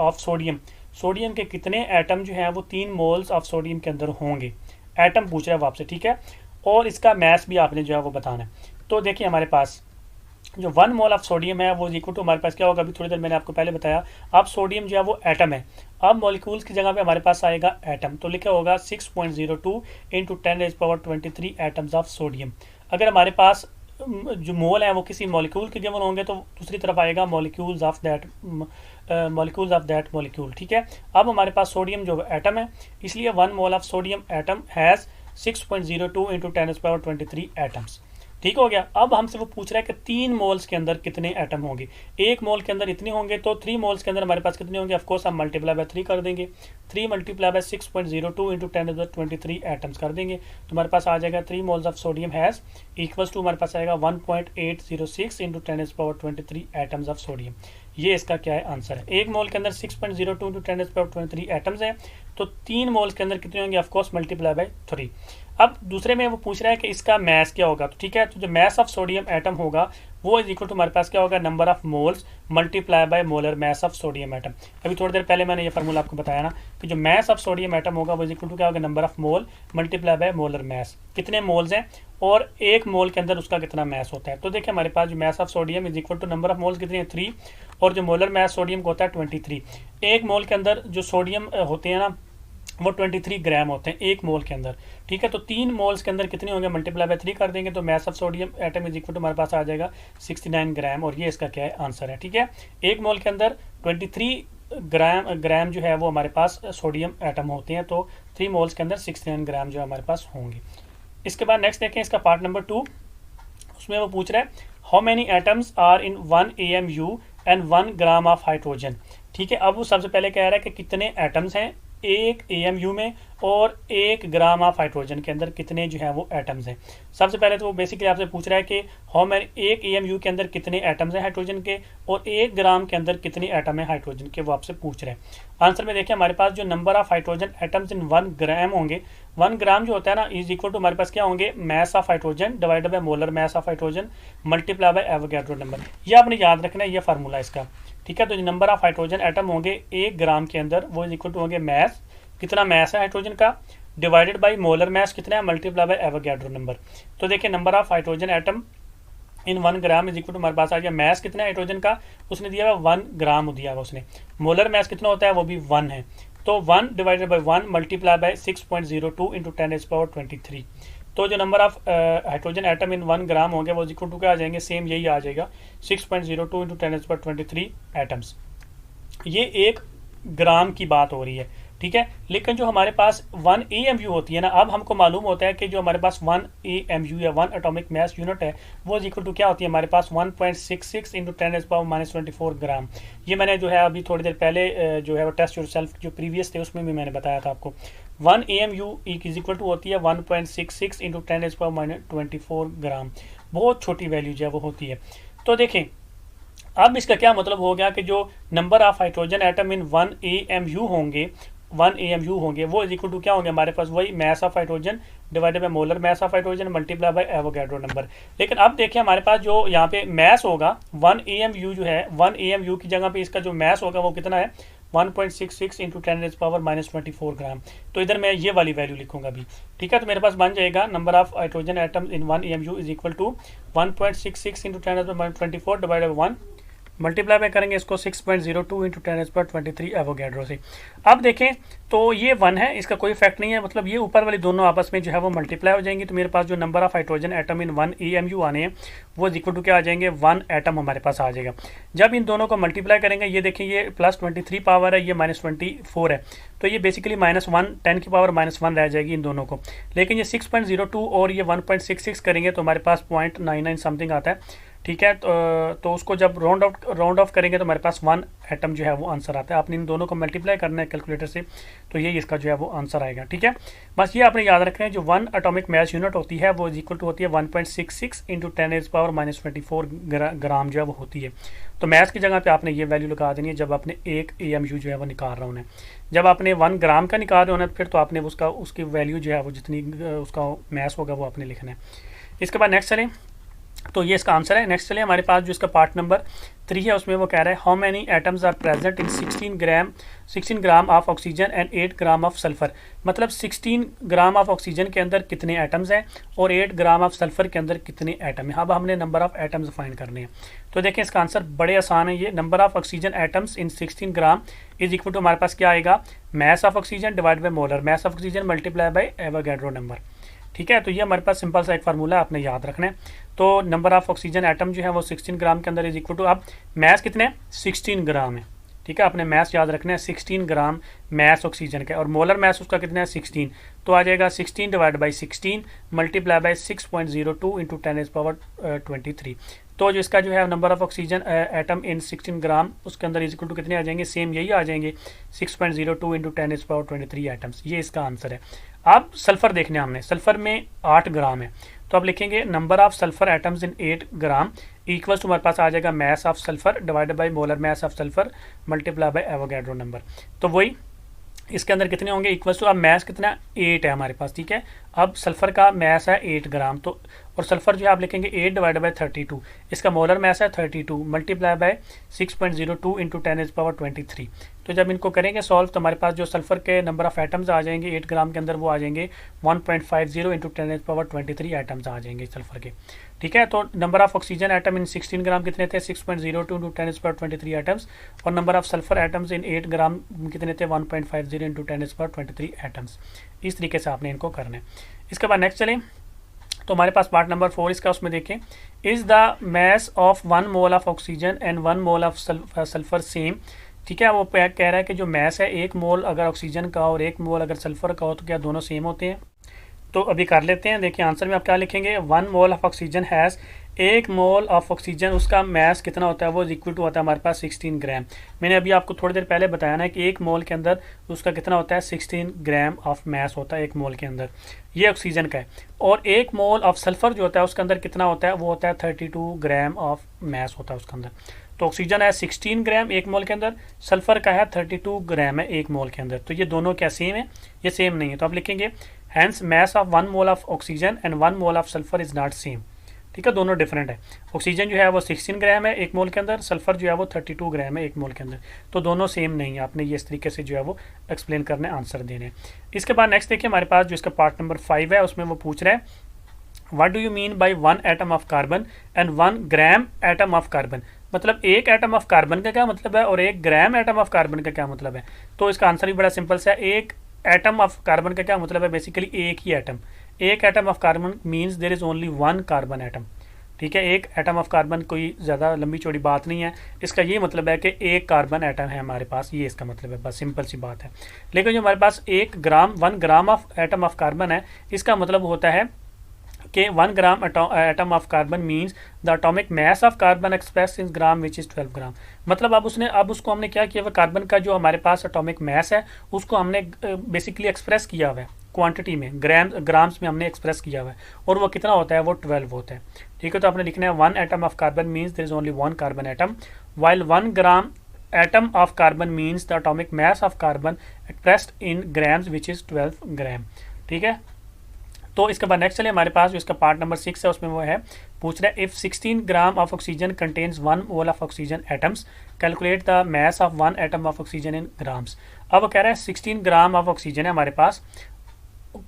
ऑफ सोडियम, सोडियम के कितने एटम जो है वो 3 मोल्स ऑफ सोडियम के अंदर होंगे, एटम पूछ रहा है वो आपसे। ठीक है, और इसका मास भी आपने जो है वो बताना है। तो देखिए हमारे पास जो 1 मोल ऑफ सोडियम है वो इक्वल टू हमारे पास क्या होगा, अभी थोड़ी देर मैंने आपको पहले बताया। अब सोडियम जो है वो एटम है, अब मॉलिक्यूल्स की जगह पे हमारे पास आएगा एटम, तो लिखा होगा 6.02 इंटू 10⁻23 एटम्स ऑफ सोडियम। अगर हमारे पास जो मोल है वो किसी मॉलिक्यूल के गिवन होंगे तो दूसरी तरफ आएगा मॉलिक्यूल्स ऑफ दैट मॉलिक्यूल। ठीक है, अब हमारे पास सोडियम जो एटम है, इसलिए 1 mole of sodium atom has 6.02 into 10⁻23 atoms. ठीक हो गया। अब हमसे वो पूछ रहा है कि 3 मोल्स के अंदर कितने एटम होंगे, एक मोल के अंदर इतने होंगे, तो 3 मोल्स के अंदर हमारे पास कितने होंगे, ऑफकोर्स हम मल्टीप्लाई बाय 3 कर देंगे, 3 मल्टीप्लाई बाय 6.02 इंटू 10⁻23 एटम्स कर देंगे, तो हमारे पास आ जाएगा 3 moles of sodium has equals to हमारे पास आएगा 1.806 इंटू 10⁻23 एटम्स ऑफ सोडियम। ये इसका क्या है आंसर है। एक मोल के अंदर 6.02 इंटू 10⁻23 एटम्स हैं, तो 3 मोल्स के अंदर कितने होंगे, ऑफकोर्स मल्टीप्लाई बाय 3। अब दूसरे में वो पूछ रहा है कि इसका मास क्या होगा, तो ठीक है, तो जो मास ऑफ सोडियम एटम होगा वो इज इक्वल टू हमारे पास क्या होगा, number of moles multiply by molar mass of sodium atom. अभी थोड़ी देर पहले मैंने ये फार्मूला आपको बताया ना कि जो मास ऑफ सोडियम एटम होगा वो इज इक्वल टू क्या होगा, number of mole multiply by molar मास, कितने मोल्स हैं और एक मोल के अंदर उसका कितना मास होता है। तो देखिए हमारे पास जो mass of sodium is equal to number of moles कितने हैं 3, और जो मोलर मास सोडियम का होता है 23। एक मोल के अंदर जो सोडियम होते हैं ना वो 23 ग्राम होते हैं एक मोल के अंदर। ठीक है, तो 3 मोल्स के अंदर कितने होंगे, मल्टीप्लाई बाय 3 कर देंगे, तो mass of sodium atom is equal to हमारे पास आ जाएगा 69 ग्राम, और ये इसका क्या है आंसर है। ठीक है, एक मोल के अंदर 23 ग्राम जो है वो हमारे पास सोडियम एटम होते हैं, तो 3 मोल्स के अंदर 69 ग्राम जो हमारे पास होंगे। इसके बाद नेक्स्ट देखें इसका पार्ट नंबर 2, उसमें वो पूछ रहा है how many atoms are in 1 AMU and 1 gram of hydrogen. ठीक है, अब वो सबसे पहले कह रहा है कि कितने एटम्स हैं एक AMU में और 1 ग्राम ऑफ हाइड्रोजन के अंदर कितने जो है वो एटम्स हैं। सबसे पहले तो वो बेसिकली आपसे पूछ रहा है कि हाउ मैनी 1 EMU के अंदर कितने एटम्स हैं हाइड्रोजन के और 1 ग्राम के अंदर कितने एटम है हाइड्रोजन के, वो आपसे पूछ रहे हैं। आंसर में देखिए हमारे पास जो number of hydrogen atoms in 1 ग्राम होंगे, 1 ग्राम जो होता है ना इज इक्वल टू हमारे पास क्या होंगे, mass of hydrogen divided by molar mass of hydrogen multiply by Avogadro number. ये आपने याद रखना है, ये फार्मूला इसका, ठीक है। तो जो नंबर ऑफ हाइड्रोजन एटम होंगे 1 ग्राम के अंदर वो इज इक्वल टू होंगे मास, कितना मास है हाइड्रोजन का, डिवाइडेड बाय मोलर मास कितना है, मल्टीप्लाई बाय एवोगैड्रो नंबर। तो देखिए number of hydrogen atom in 1 gram is equal to हमारे पास आ गया मास कितना है हाइड्रोजन का, उसने दिया हुआ 1 ग्राम दिया हुआ उसने। मोलर मास कितना होता है वो भी 1 है, तो 1 divided by 1 multiply by 6.02 into 10⁻23। तो जो number of hydrogen atom in 1 ग्राम होंगे वो इक्वल टू क्या आ जाएंगे, सेम यही आ जाएगा 6.02 इंटू 10⁻23 एटम्स। ये 1 ग्राम की बात हो रही है, ठीक है। लेकिन जो हमारे पास 1 EMU होती है ना, अब हमको मालूम होता है कि जो हमारे पास 1 EMU या 1 एटॉमिक मास यूनिट है वो इक्वल टू क्या होती है हमारे पास 1.66 इंटू 10⁻24 ग्राम। ये मैंने जो है अभी थोड़ी देर पहले जो है वो टेस्ट योरसेल्फ जो प्रीवियस थे उसमें भी मैंने बताया था आपको। 1 EMU इज इक्वल टू होती है 1.66 इंटू 10⁻24 ग्राम, बहुत छोटी वैल्यू जो है वो होती है। तो देखें अब इसका क्या मतलब हो गया कि जो number of hydrogen atom in 1 EMU होंगे वो इज इक्वल टू क्या होंगे हमारे पास, वही mass of hydrogen divided by molar mass of hydrogen multiply by Avogadro number. लेकिन अब देखिए हमारे पास जो यहाँ पे मास होगा 1 EMU जो है, 1 EMU की जगह पे इसका जो मास होगा वो कितना है 1.66 इंटू 10⁻24 ग्राम। तो इधर मैं ये वाली वैल्यू लिखूंगा अभी, ठीक है। तो मेरे पास बन जाएगा number of hydrogen atom in 1 EMU is equal to 1.66 into 10⁻24 divided by 1 multiply में करेंगे इसको 6.02 इंटू 10⁻23 एवोगैड्रो से। अब देखें तो ये 1 है, इसका कोई इफेक्ट नहीं है, मतलब ये ऊपर वाली दोनों आपस में जो है वो मल्टीप्लाई हो जाएंगी। तो मेरे पास जो number of hydrogen atom in 1 EMU आने हैं वो इक्वल टू क्या आ जाएंगे, 1 एटम हमारे पास आ जाएगा। जब इन दोनों को मल्टीप्लाई करेंगे, ये देखें ये +23 पावर है, ये -24 है, तो ये बेसिकली -1 10 की पावर -1 रह जाएगी इन दोनों को। लेकिन ये 6.02 और ये 1.66 करेंगे तो हमारे पास 0.99 समथिंग आता है, ठीक है। तो उसको जब राउंड ऑफ करेंगे तो हमारे पास 1 एटम जो है वो आंसर आता है। आपने इन दोनों को मल्टीप्लाई करना है कैलकुलेटर से, तो यही इसका जो है वो आंसर आएगा, ठीक है। बस ये आपने याद रखना है, जो 1 एटॉमिक मास यूनिट होती है वो इक्वल टू होती है 1.66 इंटू 10⁻24 ग्राम जो है वो होती है। तो मास की जगह पे आपने ये वैल्यू लगा देनी है जब आपने 1 EMU जो है वो निकाल रहा होना है। जब आपने 1 ग्राम का निकाल रहे होना है फिर तो आपने उसकी वैल्यू जो है वो जितनी उसका मास होगा वो आपने लिखना है। इसके बाद नेक्स्ट चलें, तो ये इसका आंसर है। नेक्स्ट चलिए हमारे पास जो इसका पार्ट नंबर 3 है उसमें वो कह रहा है how many atoms are present in 16 gram of oxygen and 8 gram of sulphur. मतलब 16 ग्राम ऑफ ऑक्सीजन के अंदर कितने एटम्स हैं और 8 ग्राम ऑफ सल्फर के अंदर कितने एटम हैं। अब हमने नंबर ऑफ एटम्स फाइंड करने हैं। तो देखें इसका आंसर बड़े आसान है, ये number of oxygen atoms in 16 gram is equal to हमारे पास क्या आएगा, mass of oxygen divide by molar mass of oxygen multiply by Avogadro number, ठीक है। तो ये हमारे पास सिंपल सा एक फार्मूला है, आपने याद रखना है। तो नंबर ऑफ ऑक्सीजन एटम जो है वो 16 ग्राम के अंदर इज इक्वल टू, अब मास कितने 16 ग्राम है, ठीक है। आपने मास याद रखना है 16 ग्राम मास ऑक्सीजन का, और मोलर मास उसका कितना है 16, तो आ जाएगा 16 divide by 16 multiply by 6.02 into 10⁻23। तो जो इसका जो है number of oxygen atom in 16 ग्राम उसके अंदर इज इक्वल टू कितने आ जाएंगे, सेम यही आ जाएंगे 6.02 इंटू 10⁻23 एटम्स। ये इसका आंसर है। अब सल्फर देखने हमने, सल्फर में 8 ग्राम है, तो अब लिखेंगे number of sulphur atoms in 8 gram equal to हमारे पास आ जाएगा mass of sulphur divided by molar mass of sulphur multiply by Avogadro number. तो वही इसके अंदर कितने होंगे इक्वल टू, अब मास कितना 8 है हमारे पास, ठीक है। अब सल्फर का मास है 8 ग्राम, तो और सल्फर जो है आप लिखेंगे 8 डिवाइड बाय 32, इसका मोलर मास है 32 मल्टीप्लाई बाय 6.02 इंटू 10⁻23। तो जब इनको करेंगे सॉल्व तो हमारे पास जो सल्फर के नंबर ऑफ एटम्स आ जाएंगे 8 ग्राम के अंदर वो आ जाएंगे 1.50 इंटू 10⁻23 एटम्स आ जाएंगे सल्फर के, ठीक है। तो number of oxygen atom in 16 ग्राम कितने थे 6.02 इंटू 10⁻23 एटम्स, और number of sulphur atoms in 8 ग्राम कितने थे 1.50 इंटू 10⁻23 एटम्स। इस तरीके से आपने इनको करना है। इसके बाद नेक्स्ट चलें, तो हमारे पास पार्ट नंबर 4 इसका, उसमें देखें is the mass of 1 mole of oxygen and 1 mole of sulphur same, ठीक है। वो कह रहा है कि जो मास है 1 मोल अगर ऑक्सीजन का और 1 मोल अगर सल्फर का हो तो क्या दोनों सेम होते हैं। तो अभी कर लेते हैं। देखिए आंसर में आप क्या लिखेंगे, 1 mole of oxygen has, 1 mole of oxygen उसका मैस कितना होता है, वो इक्वल टू होता है हमारे पास 16 ग्राम। मैंने अभी आपको थोड़ी देर पहले बताया ना कि 1 मोल के अंदर उसका कितना होता है, 16 ग्राम ऑफ मैस होता है 1 मोल के अंदर, ये ऑक्सीजन का है। और 1 मोल ऑफ सल्फर जो होता है उसके अंदर कितना होता है, वो होता है 32 ग्राम ऑफ मैस होता है उसके अंदर। तो ऑक्सीजन है 16 ग्राम 1 मोल के अंदर, सल्फर का है 32 ग्राम है 1 मोल के अंदर। तो ये दोनों क्या सेम है, ये सेम नहीं है। तो आप लिखेंगे hence mass of 1 mole of oxygen and 1 mole of sulphur is not same. ठीक है, दोनों डिफरेंट है। ऑक्सीजन जो है वो 16 ग्राम है 1 मोल के अंदर, सल्फर जो है वो 32 ग्राम है 1 मोल के अंदर। तो दोनों सेम नहीं है। आपने ये इस तरीके से जो है वो एक्सप्लेन करने, आंसर देने। इसके बाद नेक्स्ट देखिए हमारे पास जो इसका पार्ट नंबर 5 है, उसमें वो पूछ रहा है what do you mean by 1 atom of carbon and 1 gram atom of carbon. मतलब 1 एटम ऑफ कार्बन का क्या मतलब है और 1 ग्राम एटम ऑफ कार्बन का क्या मतलब है। तो इसका आंसर भी बड़ा सिंपल सा है। 1 एटम ऑफ कार्बन का क्या मतलब है, बेसिकली एक ही atom. 1 atom of carbon means there is only 1 carbon atom. ठीक है, 1 एटम ऑफ कार्बन कोई ज़्यादा लंबी चौड़ी बात नहीं है। इसका ये मतलब है कि 1 कार्बन एटम है हमारे पास, ये इसका मतलब है, बस सिंपल सी बात है। लेकिन जो हमारे पास 1 gram of atom of carbon है, इसका मतलब होता है कि 1 gram atom of carbon means the atomic mass of carbon express in gram which is 12 ग्राम। मतलब अब उसको हमने क्या किया हुआ, कार्बन का जो हमारे पास एटॉमिक मास है उसको हमने बेसिकली एक्सप्रेस किया हुआ है क्वांटिटी में, ग्राम्स में हमने एक्सप्रेस किया हुआ है, और वो कितना होता है, वो 12 होता है। ठीक है, तो आपने लिखना है 1 atom of carbon means there is only 1 carbon atom, while 1 gram atom of carbon means the atomic mass of carbon expressed in grams which is 12 gram. ठीक है, तो इसके बाद नेक्स्ट चले हमारे पास जो इसका पार्ट नंबर 6 है, उसमें वो है पूछ रहा है if 16 gram of oxygen contains 1 mole of oxygen atoms calculate the mass of 1 atom of oxygen in grams. अब वो कह रहा है 16 ग्राम ऑफ ऑक्सीजन है हमारे पास,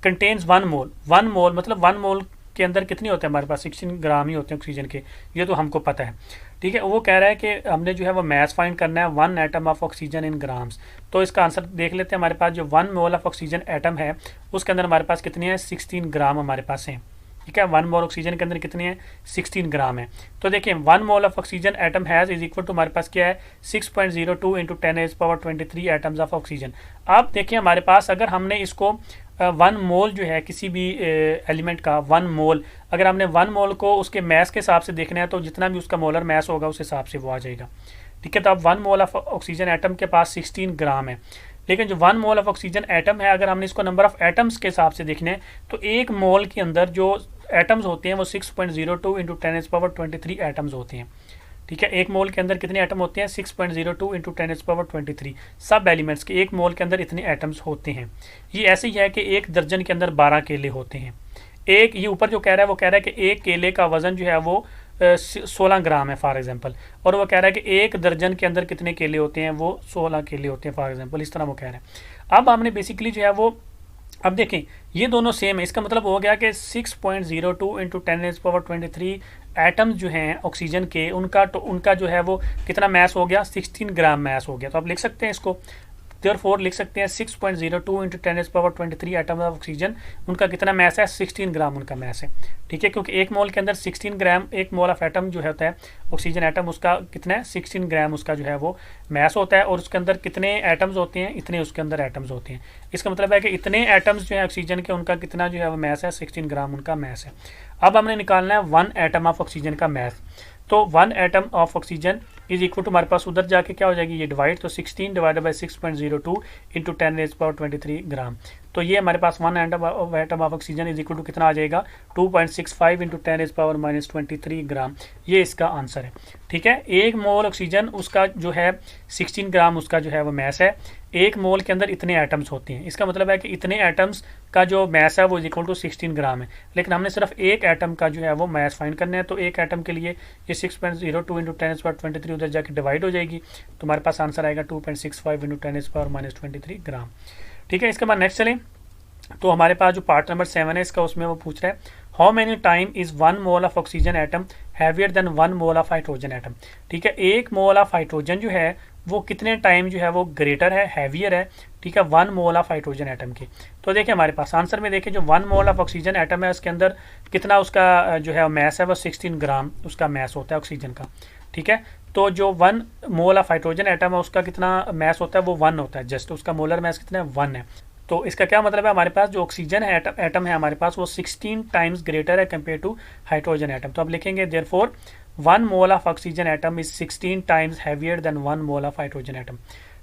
कंटेन्स 1 मोल। 1 मोल मतलब 1 मोल के अंदर कितनी होते हैं हमारे पास, 16 ग्राम ही होते हैं ऑक्सीजन के, ये तो हमको पता है। ठीक है, वो कह रहा है कि हमने जो है वो मैस फाइंड करना है 1 atom of oxygen in grams. तो इसका आंसर देख लेते हैं। हमारे पास जो 1 मोल ऑफ ऑक्सीजन एटम है उसके अंदर हमारे पास कितनी है, 16 ग्राम हमारे पास है। ठीक है, 1 मोल ऑक्सीजन के अंदर कितनी है, 16 ग्राम है। तो देखिए 1 mole of oxygen atom has is equal to हमारे पास क्या है, 6.02 इंटू 10⁻23 एटम्स ऑफ ऑक्सीजन। अब देखिए हमारे पास अगर हमने इसको 1 मोल जो है किसी भी एलिमेंट का 1 मोल, अगर हमने 1 मोल को उसके मैस के हिसाब से देखना है तो जितना भी उसका मोलर मैस होगा उस हिसाब से वो आ जाएगा। ठीक है, तो अब 1 मोल ऑफ ऑक्सीजन एटम के पास 16 ग्राम है, लेकिन जो 1 मोल ऑफ ऑक्सीजन एटम है अगर हमने इसको नंबर ऑफ एटम्स के हिसाब से देखने तो 1 मोल के अंदर जो एटम्स होते हैं वो 6.02 इंटू 10⁻23 एटम्स होते हैं। ठीक है, 1 मोल के अंदर कितने एटम होते हैं, 6.02 इंटू 10⁻23 सब एलिमेंट्स के 1 मोल के अंदर इतने एटम्स होते हैं। ये ऐसे ही है कि 1 दर्जन के अंदर 12 केले होते हैं। एक ये ऊपर जो कह रहा है वो कह रहा है कि 1 केले का वजन जो है वो 16 ग्राम है फॉर एग्जांपल, और वो कह रहा है कि 1 दर्जन के अंदर कितने केले होते हैं, वो 16 केले होते हैं फॉर एग्जांपल, इस तरह वो कह रहा है। अब हमने बेसिकली जो है वो, अब देखें ये दोनों सेम है, इसका मतलब हो गया कि 6.02 इंटू 10⁻23 एटम्स जो हैं ऑक्सीजन के, उनका जो है वो कितना मैस हो गया, 16 ग्राम मैस हो गया। तो आप लिख सकते हैं इसको, देयरफॉर लिख सकते हैं 6.02 इंटू 10⁻23 एटम ऑफ ऑक्सीजन, उनका कितना मैस है, 16 ग्राम उनका मैस है। ठीक है, क्योंकि 1 मोल के अंदर 16 ग्राम, 1 मोल ऑफ एटम जो होता है ऑक्सीजन एटम, उसका कितना है, 16 ग्राम उसका जो है वो मैस होता है, और उसके अंदर कितने एटम्स होते हैं, इतने उसके अंदर एटम्स होते हैं। इसका मतलब है कि इतने एटम्स जो है ऑक्सीजन के, उनका कितना जो है वो मैस है, 16 ग्राम उनका मैस है। अब हमने निकालना है 1 एटम ऑफ ऑक्सीजन का मैस। तो 1 atom of oxygen is equal to हमारे पास उधर जाके क्या हो जाएगी, ये डिवाइड, तो 16 डिवाइडेड बाई 6.02 इंटू 10⁻23 ग्राम। तो ये हमारे पास 1 atom of oxygen is equal to कितना आ जाएगा, 2.65 इंटू 10⁻23 ग्राम। ये इसका आंसर है। ठीक है, 1 मोल ऑक्सीजन उसका जो है 16 ग्राम उसका जो है वो मैस है। 1 मोल के अंदर इतने एटम्स होते हैं, इसका मतलब है कि इतने एटम्स का जो मैस है वो इज इक्वल टू 16 ग्राम है। लेकिन हमने सिर्फ 1 एटम का जो है वो मैस फाइंड करना है, तो 1 एटम के लिए ये 6.02 इंटू 10⁻23 उधर जाके डिवाइड हो जाएगी, तो हमारे पास आंसर आएगा 2.65 इंटू 10⁻23 ग्राम। ठीक है, इसके बाद नेक्स्ट चलें तो हमारे पास जो पार्ट नंबर 7 है इसका, उसमें वो पूछ रहा है how many time is 1 mole of oxygen atom heavier than 1 mole of hydrogen atom. ठीक है, 1 मोल ऑफ हाइड्रोजन जो है वो कितने टाइम जो है वो ग्रेटर है, हैवियर है, ठीक है, 1 मोल ऑफ हाइड्रोजन एटम की। तो देखिए हमारे पास आंसर में देखिए जो 1 मोल ऑफ ऑक्सीजन एटम है उसके अंदर कितना उसका जो है मैस है वो 16 ग्राम उसका मैस होता है ऑक्सीजन का। ठीक है, तो जो 1 मोल ऑफ हाइड्रोजन एटम है उसका कितना मैस होता है, वो 1 होता है, जस्ट उसका मोलर मैस कितना है, 1 है। तो इसका क्या मतलब है, हमारे पास जो ऑक्सीजन है एटम है हमारे पास वो 16 टाइम्स ग्रेटर है कंपेयर टू हाइड्रोजन एटम। तो अब लिखेंगे therefore 1 mole of oxygen atom is 16 times heavier than 1 mole of hydrogen atom.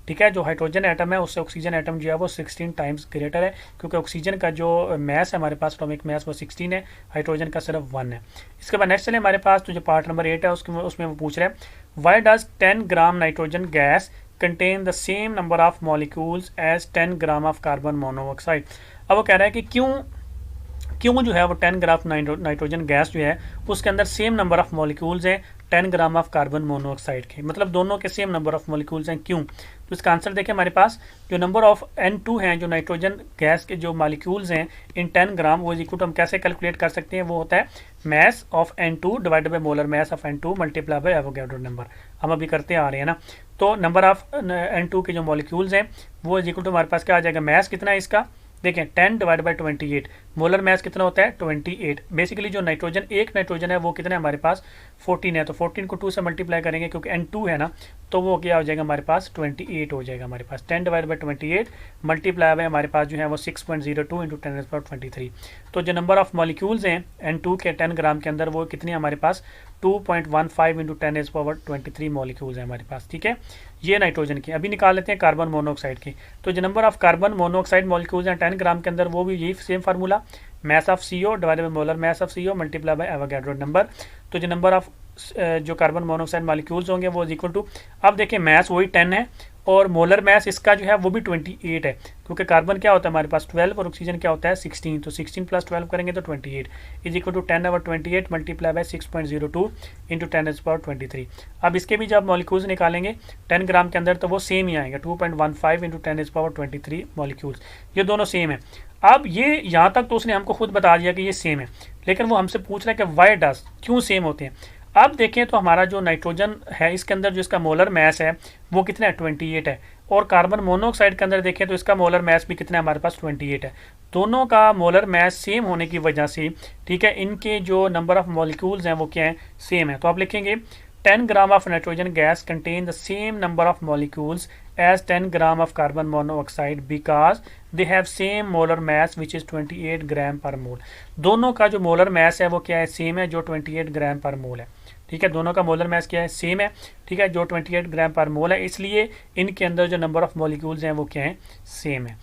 ठीक है, जो हाइड्रोजन एटम है उससे ऑक्सीजन एटम जो है वो 16 टाइम्स ग्रेटर है, क्योंकि ऑक्सीजन का जो मैस है हमारे पास एटॉमिक मैस वो 16 है, हाइड्रोजन का सिर्फ 1 है। इसके बाद नेक्स्ट चले हमारे पास तो जो पार्ट नंबर 8 है उसमें वो पूछ रहे हैं why does 10 gram nitrogen gas contain the same number of molecules as 10 gram of carbon monoxide. अब वो कह रहा है कि क्यों जो है वो 10 ग्राम नाइट्रोजन गैस जो है उसके अंदर सेम नंबर ऑफ मॉलिक्यूल्स हैं 10 ग्राम ऑफ कार्बन मोनोऑक्साइड के, मतलब दोनों के सेम नंबर ऑफ मॉलिक्यूल्स हैं, क्यों? तो इसका आंसर देखें, हमारे पास जो नंबर ऑफ N2 हैं, जो नाइट्रोजन गैस के जो मॉलिक्यूल्स हैं इन 10 ग्राम, वो इक्वल टू हम कैसे कैलकुलेट कर सकते हैं, वो होता है mass of N2 divided by molar mass of N2 multiply by Avogadro number. हम अभी करते आ रहे हैं ना। तो नंबर ऑफ N2 के जो मॉलिक्यूल्स हैं वो इक्वल टू हमारे पास क्या आ जाएगा, मैस कितना है इसका, देखें 10 डिवाइड बाई 28, मोलर मैस कितना होता है 28। बेसिकली जो नाइट्रोजन एक नाइट्रोजन है वो कितना है हमारे पास 14 है, तो 14 को 2 से मल्टीप्लाई करेंगे क्योंकि N2 है ना, तो वो क्या हो जाएगा हमारे पास 28 हो जाएगा हमारे पास। 10 डिवाइड बाई 28 मल्टीप्लाई बाई हमारे पास जो है वो 6.02 इंटू 10⁻23। तो जो नंबर ऑफ मॉलिक्यूल्स हैं N2 के 10 ग्राम के अंदर वो कितनी है हमारे पास 2.15 इंटू 10⁻23 मॉलिक्यूल्स है हमारे पास। ठीक है, ये नाइट्रोजन की। अभी निकाल लेते हैं कार्बन मोनोऑक्साइड की। तो जो number of carbon monoxide molecules हैं 10 ग्राम के अंदर वो भी यही same formula, mass of CO divided by molar mass of CO multiply by Avogadro number. तो जो नंबर ऑफ जो कार्बन मोनोऑक्साइड मॉलिक्यूल्स होंगे वो इक्वल टू, अब देखिए मैस वही 10 है और मोलर मैस इसका जो है वो भी 28 है, क्योंकि कार्बन क्या होता है हमारे पास 12 और ऑक्सीजन क्या होता है 16, तो 16 प्लस 12 करेंगे तो 28 is equal to 10⁻28 multiply by 6.02 into 10⁻23। अब इसके भी जब मॉलिक्यूल्स निकालेंगे 10 ग्राम के अंदर तो वो सेम ही आएंगे 2.15 इंटू 10⁻23 मॉलिक्यूल्स, ये दोनों सेम है। अब ये यहाँ तक तो उसने हमको खुद बता दिया कि ये सेम है, लेकिन वो हमसे पूछ रहा है कि वाई डज, क्यों सेम होते हैं। अब देखें तो हमारा जो नाइट्रोजन है इसके अंदर जो इसका मोलर मैस है वो कितना है 28 है, और कार्बन मोनोऑक्साइड के अंदर देखें तो इसका मोलर मैस भी कितना है हमारे पास 28 है। दोनों का मोलर मैस सेम होने की वजह से, ठीक है, इनके जो नंबर ऑफ मॉलिक्यूल्स हैं वो क्या है, सेम है। तो आप लिखेंगे 10 gram of nitrogen gas contain the same number of molecules as 10 gram of carbon monoxide because they have same molar mass which is 28 ग्राम पर मोल। दोनों का जो मोलर मैस है वो क्या है, सेम है, जो 28 ग्राम पर मोल है। ठीक है, दोनों का मोलर मैस क्या है, सेम है। ठीक है, जो 28 ग्राम पर मोल है, इसलिए इनके अंदर जो नंबर ऑफ मॉलिक्यूल्स हैं वो क्या है, सेम है।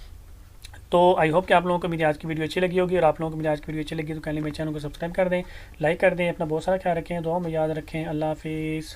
तो आई होप कि आप लोगों को मेरी आज की वीडियो अच्छी लगी होगी, और आप लोगों को मेरी आज की वीडियो अच्छी लगी तो काइंडली मेरे चैनल को सब्सक्राइब कर दें, लाइक कर दें, अपना बहुत सारा ख्याल रखें, दुआ में याद रखें। अल्लाह हाफिज़।